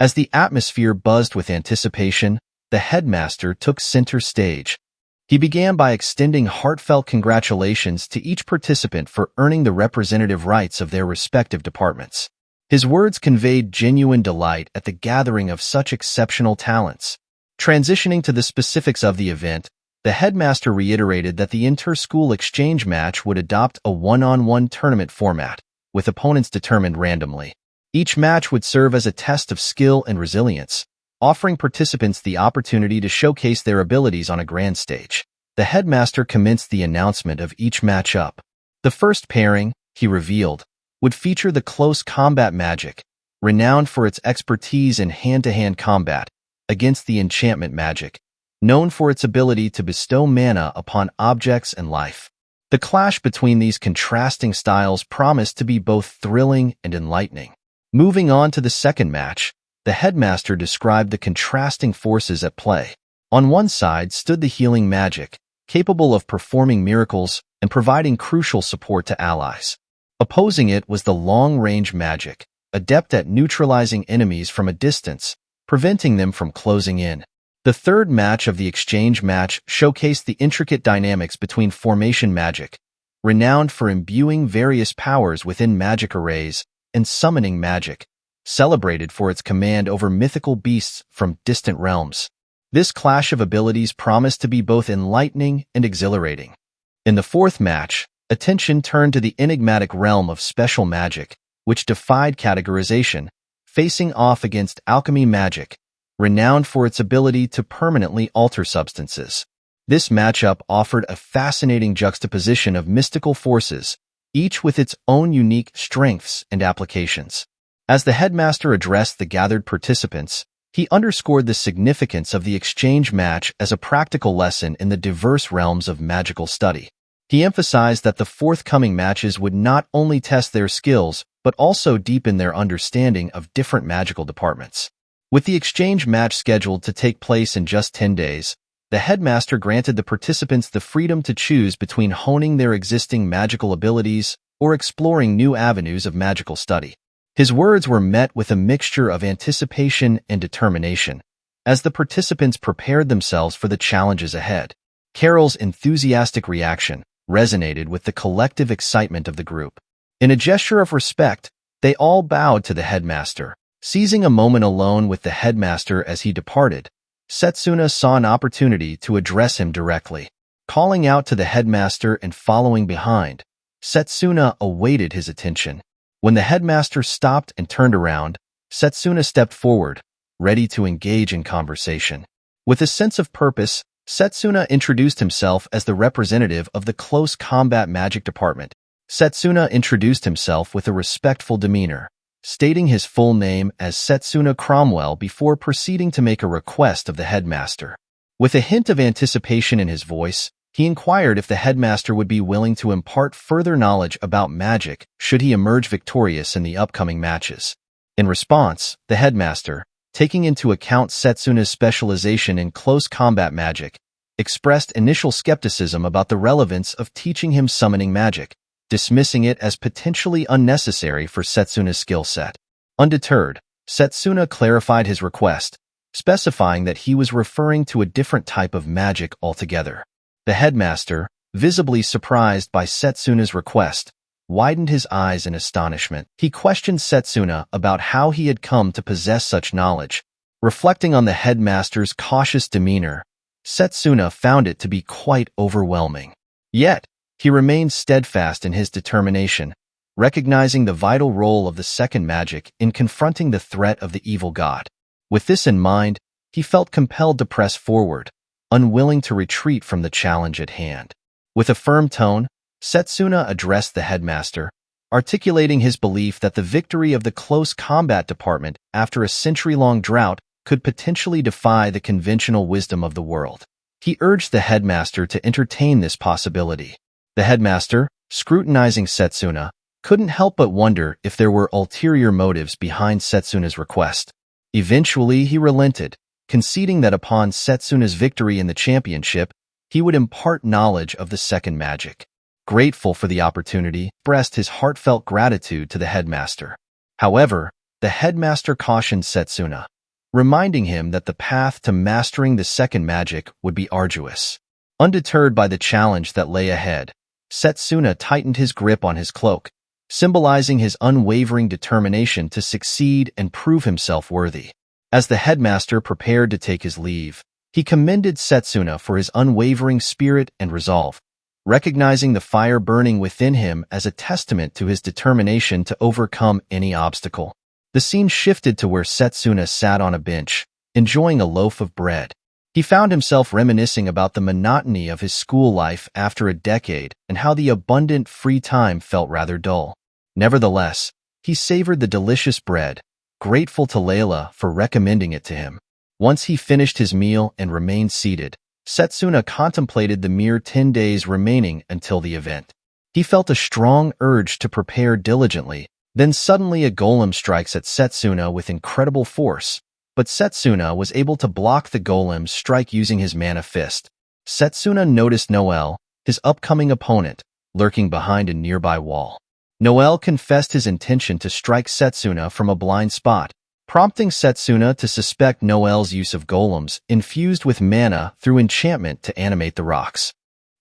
As the atmosphere buzzed with anticipation, the headmaster took center stage. He began by extending heartfelt congratulations to each participant for earning the representative rights of their respective departments. His words conveyed genuine delight at the gathering of such exceptional talents. Transitioning to the specifics of the event, the headmaster reiterated that the inter-school exchange match would adopt a one-on-one tournament format, with opponents determined randomly. Each match would serve as a test of skill and resilience, offering participants the opportunity to showcase their abilities on a grand stage. The headmaster commenced the announcement of each matchup. The first pairing, he revealed, would feature the close combat magic, renowned for its expertise in hand-to-hand combat, against the enchantment magic, known for its ability to bestow mana upon objects and life. The clash between these contrasting styles promised to be both thrilling and enlightening. Moving on to the second match, the headmaster described the contrasting forces at play. On one side stood the healing magic, capable of performing miracles and providing crucial support to allies. Opposing it was the long-range magic, adept at neutralizing enemies from a distance, preventing them from closing in. The third match of the exchange match showcased the intricate dynamics between formation magic, renowned for imbuing various powers within magic arrays, and summoning magic, celebrated for its command over mythical beasts from distant realms. This clash of abilities promised to be both enlightening and exhilarating. In the fourth match, attention turned to the enigmatic realm of special magic, which defied categorization, facing off against alchemy magic, renowned for its ability to permanently alter substances. This matchup offered a fascinating juxtaposition of mystical forces, each with its own unique strengths and applications. As the headmaster addressed the gathered participants, he underscored the significance of the exchange match as a practical lesson in the diverse realms of magical study. He emphasized that the forthcoming matches would not only test their skills, but also deepen their understanding of different magical departments. With the exchange match scheduled to take place in just 10 days, the headmaster granted the participants the freedom to choose between honing their existing magical abilities or exploring new avenues of magical study. His words were met with a mixture of anticipation and determination, as the participants prepared themselves for the challenges ahead. Carol's enthusiastic reaction resonated with the collective excitement of the group. In a gesture of respect, they all bowed to the headmaster. Seizing a moment alone with the headmaster as he departed, Setsuna saw an opportunity to address him directly. Calling out to the headmaster and following behind, Setsuna awaited his attention. When the headmaster stopped and turned around, Setsuna stepped forward, ready to engage in conversation. With a sense of purpose, Setsuna introduced himself as the representative of the Close Combat Magic Department. Setsuna introduced himself with a respectful demeanor, stating his full name as Setsuna Cromwell before proceeding to make a request of the headmaster. With a hint of anticipation in his voice, he inquired if the headmaster would be willing to impart further knowledge about magic should he emerge victorious in the upcoming matches. In response, the headmaster, taking into account Setsuna's specialization in close combat magic, expressed initial skepticism about the relevance of teaching him summoning magic, dismissing it as potentially unnecessary for Setsuna's skill set. Undeterred, Setsuna clarified his request, specifying that he was referring to a different type of magic altogether. The headmaster, visibly surprised by Setsuna's request, widened his eyes in astonishment. He questioned Setsuna about how he had come to possess such knowledge. Reflecting on the headmaster's cautious demeanor, Setsuna found it to be quite overwhelming. Yet, he remained steadfast in his determination, recognizing the vital role of the second magic in confronting the threat of the evil god. With this in mind, he felt compelled to press forward, unwilling to retreat from the challenge at hand. With a firm tone, Setsuna addressed the headmaster, articulating his belief that the victory of the close combat department after a century-long drought could potentially defy the conventional wisdom of the world. He urged the headmaster to entertain this possibility. The headmaster, scrutinizing Setsuna, couldn't help but wonder if there were ulterior motives behind Setsuna's request. Eventually, he relented, conceding that upon Setsuna's victory in the championship, he would impart knowledge of the second magic. Grateful for the opportunity, he expressed his heartfelt gratitude to the headmaster. However, the headmaster cautioned Setsuna, reminding him that the path to mastering the second magic would be arduous. Undeterred by the challenge that lay ahead, Setsuna tightened his grip on his cloak, symbolizing his unwavering determination to succeed and prove himself worthy. As the headmaster prepared to take his leave, he commended Setsuna for his unwavering spirit and resolve, recognizing the fire burning within him as a testament to his determination to overcome any obstacle. The scene shifted to where Setsuna sat on a bench, enjoying a loaf of bread. He found himself reminiscing about the monotony of his school life after a decade and how the abundant free time felt rather dull. Nevertheless, he savored the delicious bread, grateful to Layla for recommending it to him. Once he finished his meal and remained seated, Setsuna contemplated the mere 10 days remaining until the event. He felt a strong urge to prepare diligently, then suddenly a golem strikes at Setsuna with incredible force, but Setsuna was able to block the golem's strike using his manhwa-fest. Setsuna noticed Noel, his upcoming opponent, lurking behind a nearby wall. Noel confessed his intention to strike Setsuna from a blind spot, prompting Setsuna to suspect Noel's use of golems infused with mana through enchantment to animate the rocks.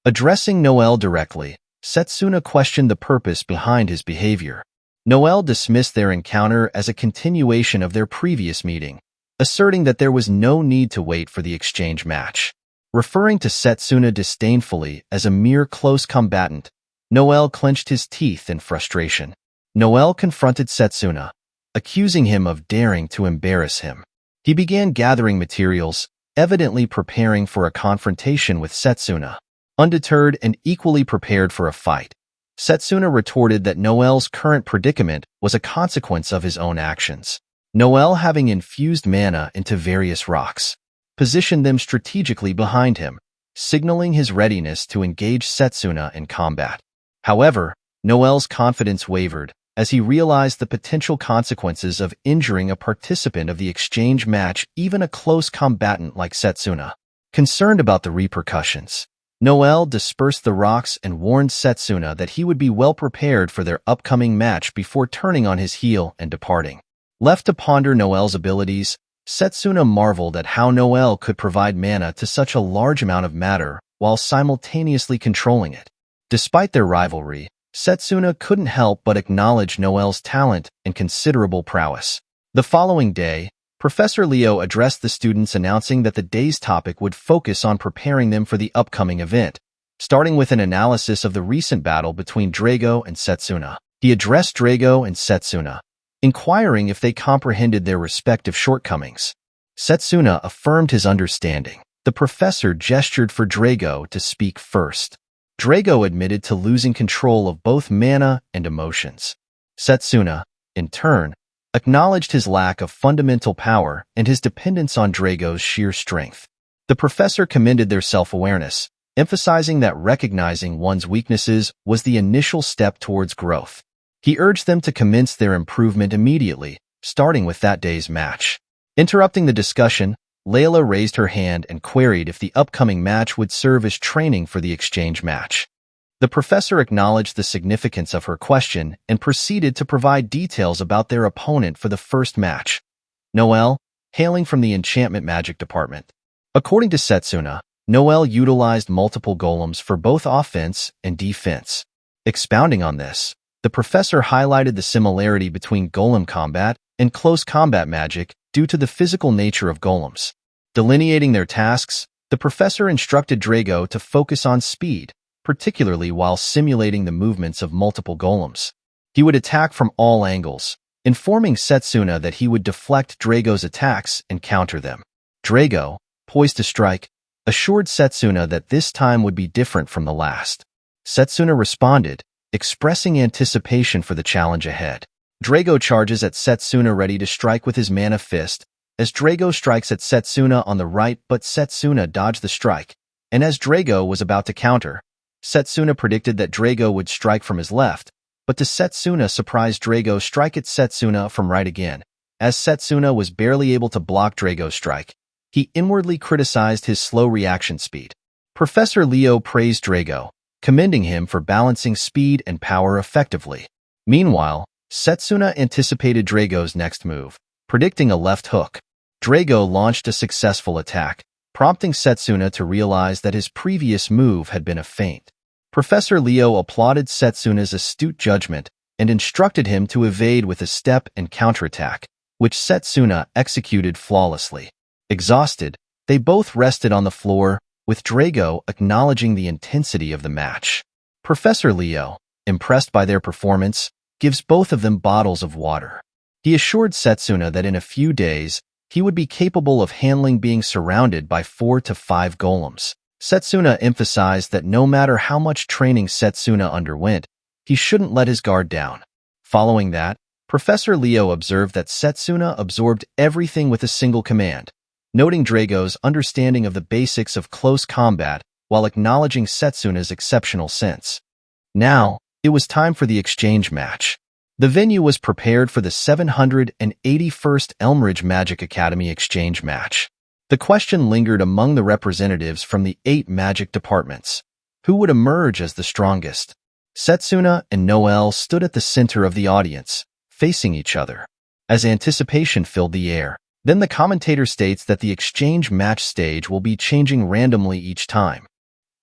Addressing Noel directly, Setsuna questioned the purpose behind his behavior. Noel dismissed their encounter as a continuation of their previous meeting, asserting that there was no need to wait for the exchange match. Referring to Setsuna disdainfully as a mere close combatant, Noel clenched his teeth in frustration. Noel confronted Setsuna, accusing him of daring to embarrass him. He began gathering materials, evidently preparing for a confrontation with Setsuna. Undeterred and equally prepared for a fight, Setsuna retorted that Noel's current predicament was a consequence of his own actions. Noel, having infused mana into various rocks, positioned them strategically behind him, signaling his readiness to engage Setsuna in combat. However, Noel's confidence wavered as he realized the potential consequences of injuring a participant of the exchange match, even a close combatant like Setsuna. Concerned about the repercussions, Noel dispersed the rocks and warned Setsuna that he would be well prepared for their upcoming match before turning on his heel and departing. Left to ponder Noel's abilities, Setsuna marveled at how Noel could provide mana to such a large amount of matter while simultaneously controlling it. Despite their rivalry, Setsuna couldn't help but acknowledge Noel's talent and considerable prowess. The following day, Professor Leo addressed the students, announcing that the day's topic would focus on preparing them for the upcoming event, starting with an analysis of the recent battle between Drago and Setsuna. He addressed Drago and Setsuna, inquiring if they comprehended their respective shortcomings. Setsuna affirmed his understanding. The professor gestured for Drago to speak first. Drago admitted to losing control of both mana and emotions. Setsuna, in turn, acknowledged his lack of fundamental power and his dependence on Drago's sheer strength. The professor commended their self-awareness, emphasizing that recognizing one's weaknesses was the initial step towards growth. He urged them to commence their improvement immediately, starting with that day's match. Interrupting the discussion, Layla raised her hand and queried if the upcoming match would serve as training for the exchange match. The professor acknowledged the significance of her question and proceeded to provide details about their opponent for the first match, Noel, hailing from the enchantment magic department. According to Setsuna, Noel utilized multiple golems for both offense and defense. Expounding on this, the professor highlighted the similarity between golem combat and close combat magic due to the physical nature of golems. Delineating their tasks, the professor instructed Drago to focus on speed, particularly while simulating the movements of multiple golems. He would attack from all angles, informing Setsuna that he would deflect Drago's attacks and counter them. Drago, poised to strike, assured Setsuna that this time would be different from the last. Setsuna responded, expressing anticipation for the challenge ahead. Drago charges at Setsuna, ready to strike with his manhwa-fest, as Drago strikes at Setsuna on the right, but Setsuna dodged the strike, and as Drago was about to counter, Setsuna predicted that Drago would strike from his left, but to Setsuna's surprise, Drago strike at Setsuna from right again. As Setsuna was barely able to block Drago's strike, he inwardly criticized his slow reaction speed. Professor Leo praised Drago, commending him for balancing speed and power effectively. Meanwhile, Setsuna anticipated Drago's next move, predicting a left hook. Drago launched a successful attack, prompting Setsuna to realize that his previous move had been a feint. Professor Leo applauded Setsuna's astute judgment and instructed him to evade with a step and counterattack, which Setsuna executed flawlessly. Exhausted, they both rested on the floor, with Drago acknowledging the intensity of the match. Professor Leo, impressed by their performance, gives both of them bottles of water. He assured Setsuna that in a few days, he would be capable of handling being surrounded by 4 to 5 golems. Setsuna emphasized that no matter how much training Setsuna underwent, he shouldn't let his guard down. Following that, Professor Leo observed that Setsuna absorbed everything with a single command, noting Drago's understanding of the basics of close combat while acknowledging Setsuna's exceptional sense. Now, it was time for the exchange match. The venue was prepared for the 781st Elmridge Magic Academy exchange match. The question lingered among the representatives from the 8 magic departments. Who would emerge as the strongest? Setsuna and Noelle stood at the center of the audience, facing each other. As anticipation filled the air, then the commentator states that the exchange match stage will be changing randomly each time.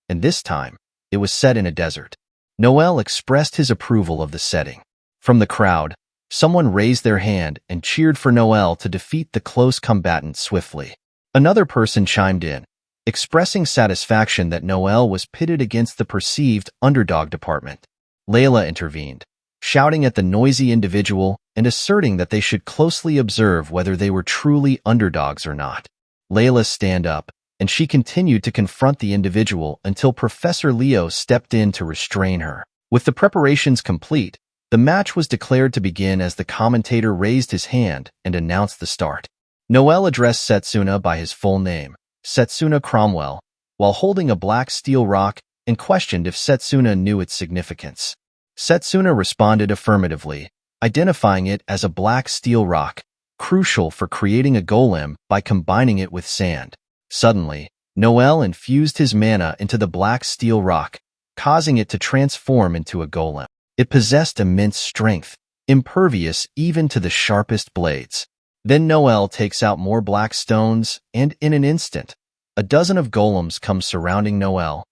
And this time, it was set in a desert. Noelle expressed his approval of the setting. From the crowd, someone raised their hand and cheered for Noelle to defeat the close combatant swiftly. Another person chimed in, expressing satisfaction that Noelle was pitted against the perceived underdog department. Layla intervened, shouting at the noisy individual and asserting that they should closely observe whether they were truly underdogs or not. Layla stood up, and she continued to confront the individual until Professor Leo stepped in to restrain her. With the preparations complete, the match was declared to begin as the commentator raised his hand and announced the start. Noelle addressed Setsuna by his full name, Setsuna Cromwell, while holding a black steel rock and questioned if Setsuna knew its significance. Setsuna responded affirmatively, identifying it as a black steel rock, crucial for creating a golem by combining it with sand. Suddenly, Noelle infused his mana into the black steel rock, causing it to transform into a golem. It possessed immense strength, impervious even to the sharpest blades. Then Noelle takes out more black stones, and in an instant, a dozen of golems come surrounding Noelle.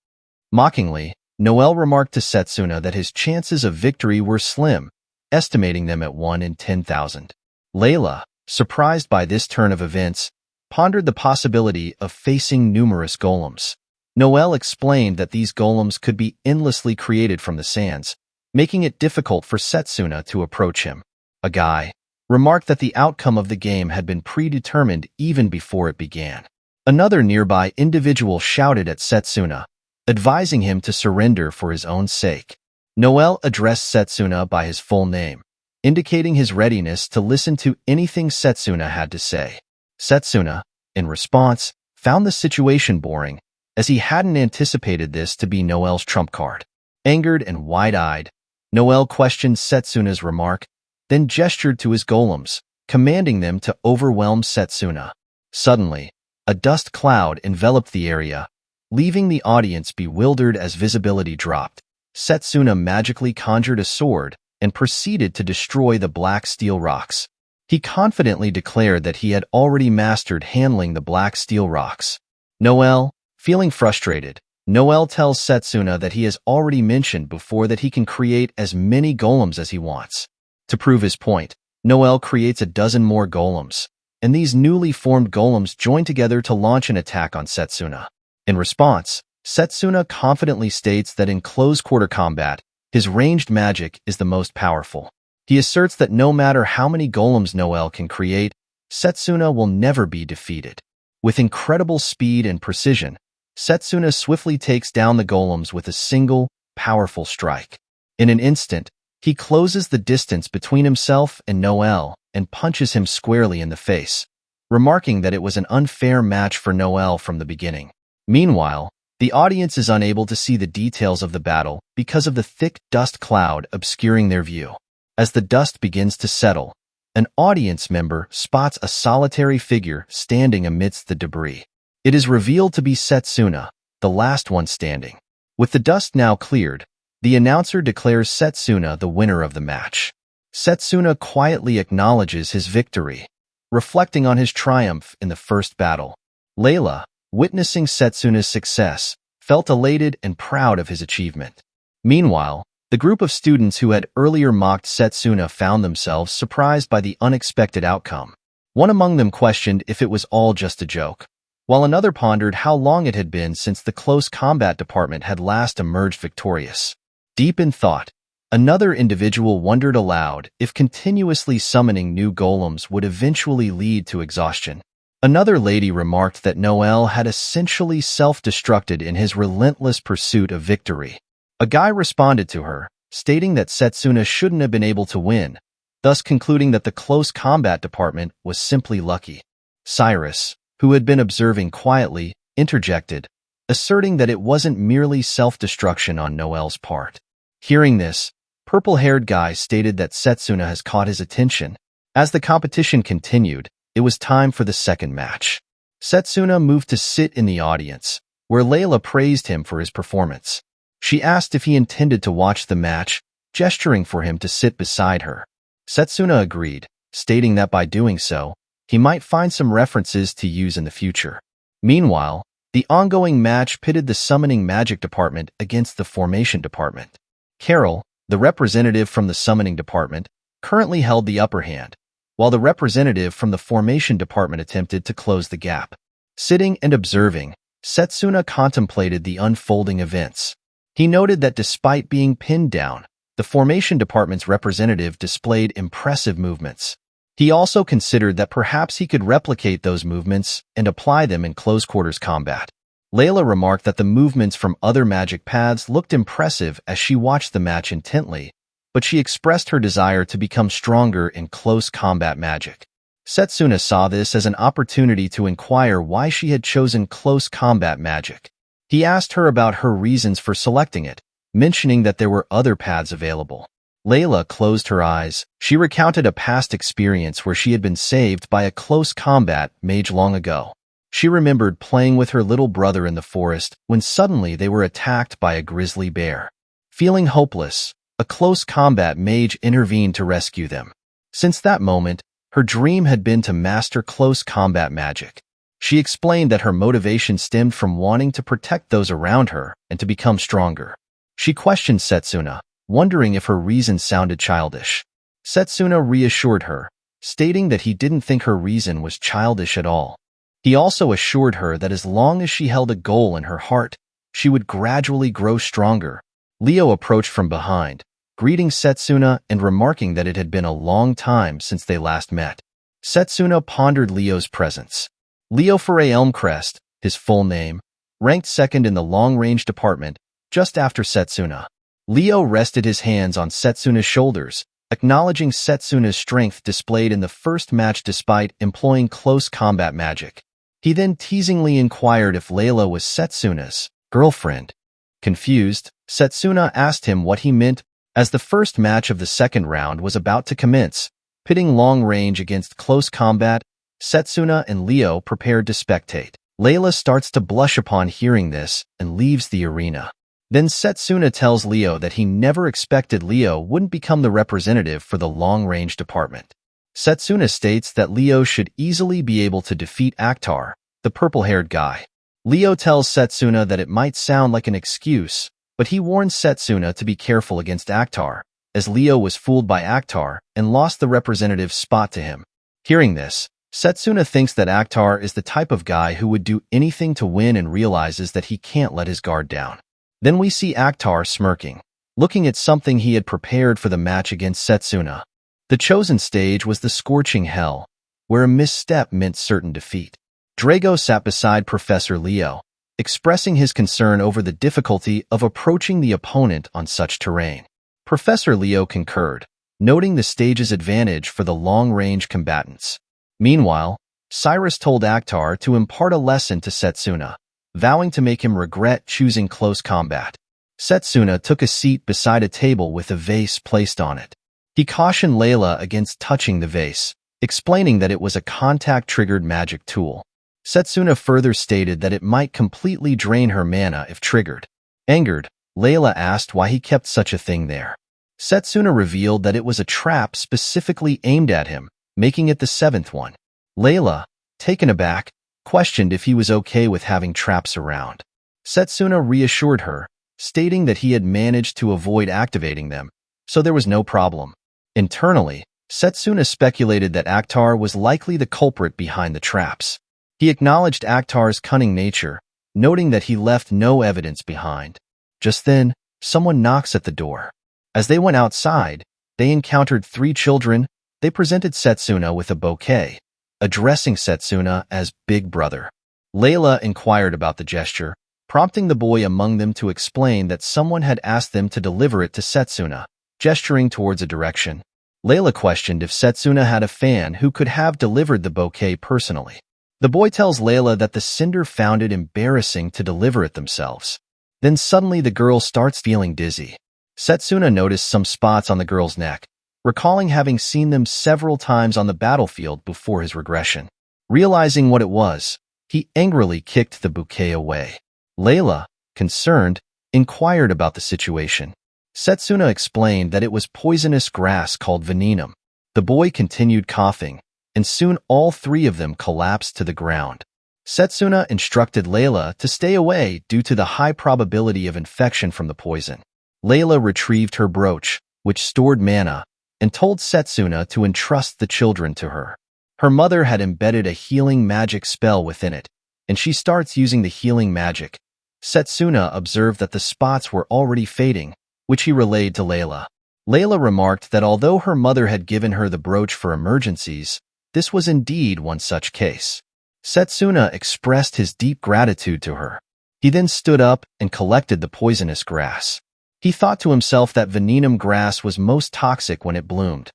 Mockingly, Noelle remarked to Setsuna that his chances of victory were slim, estimating them at 1 in 10,000. Layla, surprised by this turn of events, pondered the possibility of facing numerous golems. Noelle explained that these golems could be endlessly created from the sands, making it difficult for Setsuna to approach him. A guy remarked that the outcome of the game had been predetermined even before it began. Another nearby individual shouted at Setsuna, advising him to surrender for his own sake. Noelle addressed Setsuna by his full name, indicating his readiness to listen to anything Setsuna had to say. Setsuna, in response, found the situation boring, as he hadn't anticipated this to be Noelle's trump card. Angered and wide-eyed, Noelle questioned Setsuna's remark, then gestured to his golems, commanding them to overwhelm Setsuna. Suddenly, a dust cloud enveloped the area, leaving the audience bewildered as visibility dropped. Setsuna magically conjured a sword and proceeded to destroy the black steel rocks. He confidently declared that he had already mastered handling the black steel rocks. Noelle, feeling frustrated, Noelle tells Setsuna that he has already mentioned before that he can create as many golems as he wants. To prove his point, Noelle creates a dozen more golems, and these newly formed golems join together to launch an attack on Setsuna. In response, Setsuna confidently states that in close-quarter combat, his ranged magic is the most powerful. He asserts that no matter how many golems Noelle can create, Setsuna will never be defeated. With incredible speed and precision, Setsuna swiftly takes down the golems with a single, powerful strike. In an instant, he closes the distance between himself and Noelle and punches him squarely in the face, remarking that it was an unfair match for Noelle from the beginning. Meanwhile, the audience is unable to see the details of the battle because of the thick dust cloud obscuring their view. As the dust begins to settle, an audience member spots a solitary figure standing amidst the debris. It is revealed to be Setsuna, the last one standing. With the dust now cleared, the announcer declares Setsuna the winner of the match. Setsuna quietly acknowledges his victory, reflecting on his triumph in the first battle. Layla, witnessing Setsuna's success, felt elated and proud of his achievement. Meanwhile, the group of students who had earlier mocked Setsuna found themselves surprised by the unexpected outcome. One among them questioned if it was all just a joke, while another pondered how long it had been since the close combat department had last emerged victorious. Deep in thought, another individual wondered aloud if continuously summoning new golems would eventually lead to exhaustion. Another lady remarked that Noelle had essentially self-destructed in his relentless pursuit of victory. A guy responded to her, stating that Setsuna shouldn't have been able to win, thus concluding that the close combat department was simply lucky. Cyrus, who had been observing quietly, interjected, asserting that it wasn't merely self-destruction on Noelle's part. Hearing this, purple-haired guy stated that Setsuna has caught his attention. As the competition continued, it was time for the second match. Setsuna moved to sit in the audience, where Layla praised him for his performance. She asked if he intended to watch the match, gesturing for him to sit beside her. Setsuna agreed, stating that by doing so, he might find some references to use in the future. Meanwhile, the ongoing match pitted the summoning magic department against the formation department. Carol, the representative from the summoning department, currently held the upper hand, while the representative from the formation department attempted to close the gap. Sitting and observing, Setsuna contemplated the unfolding events. He noted that despite being pinned down, the formation department's representative displayed impressive movements. He also considered that perhaps he could replicate those movements and apply them in close-quarters combat. Layla remarked that the movements from other magic paths looked impressive as she watched the match intently, but she expressed her desire to become stronger in close combat magic. Setsuna saw this as an opportunity to inquire why she had chosen close combat magic. He asked her about her reasons for selecting it, mentioning that there were other paths available. Layla closed her eyes. She recounted a past experience where she had been saved by a close combat mage long ago. She remembered playing with her little brother in the forest when suddenly they were attacked by a grizzly bear. Feeling hopeless, a close combat mage intervened to rescue them. Since that moment, her dream had been to master close combat magic. She explained that her motivation stemmed from wanting to protect those around her and to become stronger. She questioned Setsuna, wondering if her reason sounded childish. Setsuna reassured her, stating that he didn't think her reason was childish at all. He also assured her that as long as she held a goal in her heart, she would gradually grow stronger. Leo approached from behind, greeting Setsuna and remarking that it had been a long time since they last met. Setsuna pondered Leo's presence. Leo Foray Elmcrest, his full name, ranked second in the long-range department, just after Setsuna. Leo rested his hands on Setsuna's shoulders, acknowledging Setsuna's strength displayed in the first match despite employing close combat magic. He then teasingly inquired if Layla was Setsuna's girlfriend. Confused, Setsuna asked him what he meant as the first match of the second round was about to commence, pitting long range against close combat. Setsuna and Leo prepared to spectate. Layla starts to blush upon hearing this and leaves the arena. Then Setsuna tells Leo that he never expected Leo wouldn't become the representative for the long-range department. Setsuna states that Leo should easily be able to defeat Akhtar, the purple-haired guy. Leo tells Setsuna that it might sound like an excuse, but he warns Setsuna to be careful against Akhtar, as Leo was fooled by Akhtar and lost the representative's spot to him. Hearing this, Setsuna thinks that Akhtar is the type of guy who would do anything to win and realizes that he can't let his guard down. Then we see Akhtar smirking, looking at something he had prepared for the match against Setsuna. The chosen stage was the Scorching Hell, where a misstep meant certain defeat. Drago sat beside Professor Leo, expressing his concern over the difficulty of approaching the opponent on such terrain. Professor Leo concurred, noting the stage's advantage for the long-range combatants. Meanwhile, Cyrus told Akhtar to impart a lesson to Setsuna, vowing to make him regret choosing close combat. Setsuna took a seat beside a table with a vase placed on it. He cautioned Layla against touching the vase, explaining that it was a contact-triggered magic tool. Setsuna further stated that it might completely drain her mana if triggered. Angered, Layla asked why he kept such a thing there. Setsuna revealed that it was a trap specifically aimed at him, making it the seventh one. Layla, taken aback, questioned if he was okay with having traps around. Setsuna reassured her, stating that he had managed to avoid activating them, so there was no problem. Internally, Setsuna speculated that Akhtar was likely the culprit behind the traps. He acknowledged Akhtar's cunning nature, noting that he left no evidence behind. Just then, someone knocks at the door. As they went outside, they encountered 3 children. They presented Setsuna with a bouquet, addressing Setsuna as Big Brother. Layla inquired about the gesture, prompting the boy among them to explain that someone had asked them to deliver it to Setsuna, gesturing towards a direction. Layla questioned if Setsuna had a fan who could have delivered the bouquet personally. The boy tells Layla that the Cinder found it embarrassing to deliver it themselves. Then suddenly the girl starts feeling dizzy. Setsuna noticed some spots on the girl's neck, recalling having seen them several times on the battlefield before his regression. Realizing what it was, He angrily kicked the bouquet away. Layla, concerned, inquired about the situation. Setsuna explained that it was poisonous grass called venenum. The boy continued coughing, and soon all three of them collapsed to the ground. Setsuna instructed Layla to stay away due to the high probability of infection from the poison. Layla retrieved her brooch, which stored mana, and told Setsuna to entrust the children to her. Her mother had embedded a healing magic spell within it, and she starts using the healing magic. Setsuna observed that the spots were already fading, which he relayed to Layla. Layla remarked that although her mother had given her the brooch for emergencies, this was indeed one such case. Setsuna expressed his deep gratitude to her. He then stood up and collected the poisonous grass. He thought to himself that venenum grass was most toxic when it bloomed,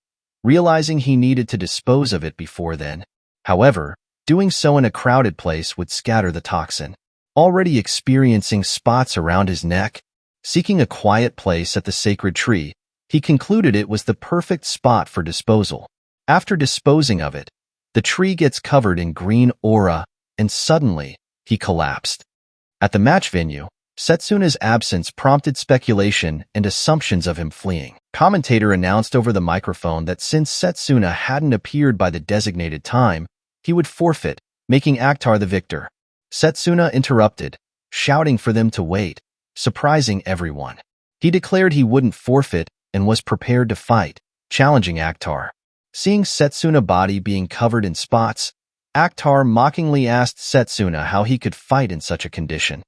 realizing he needed to dispose of it before then. However, doing so in a crowded place would scatter the toxin. Already experiencing spots around his neck, seeking a quiet place at the sacred tree, he concluded it was the perfect spot for disposal. After disposing of it, the tree gets covered in green aura, and suddenly, he collapsed. At the match venue, Setsuna's absence prompted speculation and assumptions of him fleeing. Commentator announced over the microphone that since Setsuna hadn't appeared by the designated time, he would forfeit, making Akhtar the victor. Setsuna interrupted, shouting for them to wait, surprising everyone. He declared he wouldn't forfeit and was prepared to fight, challenging Akhtar. Seeing Setsuna's body being covered in spots, Akhtar mockingly asked Setsuna how he could fight in such a condition.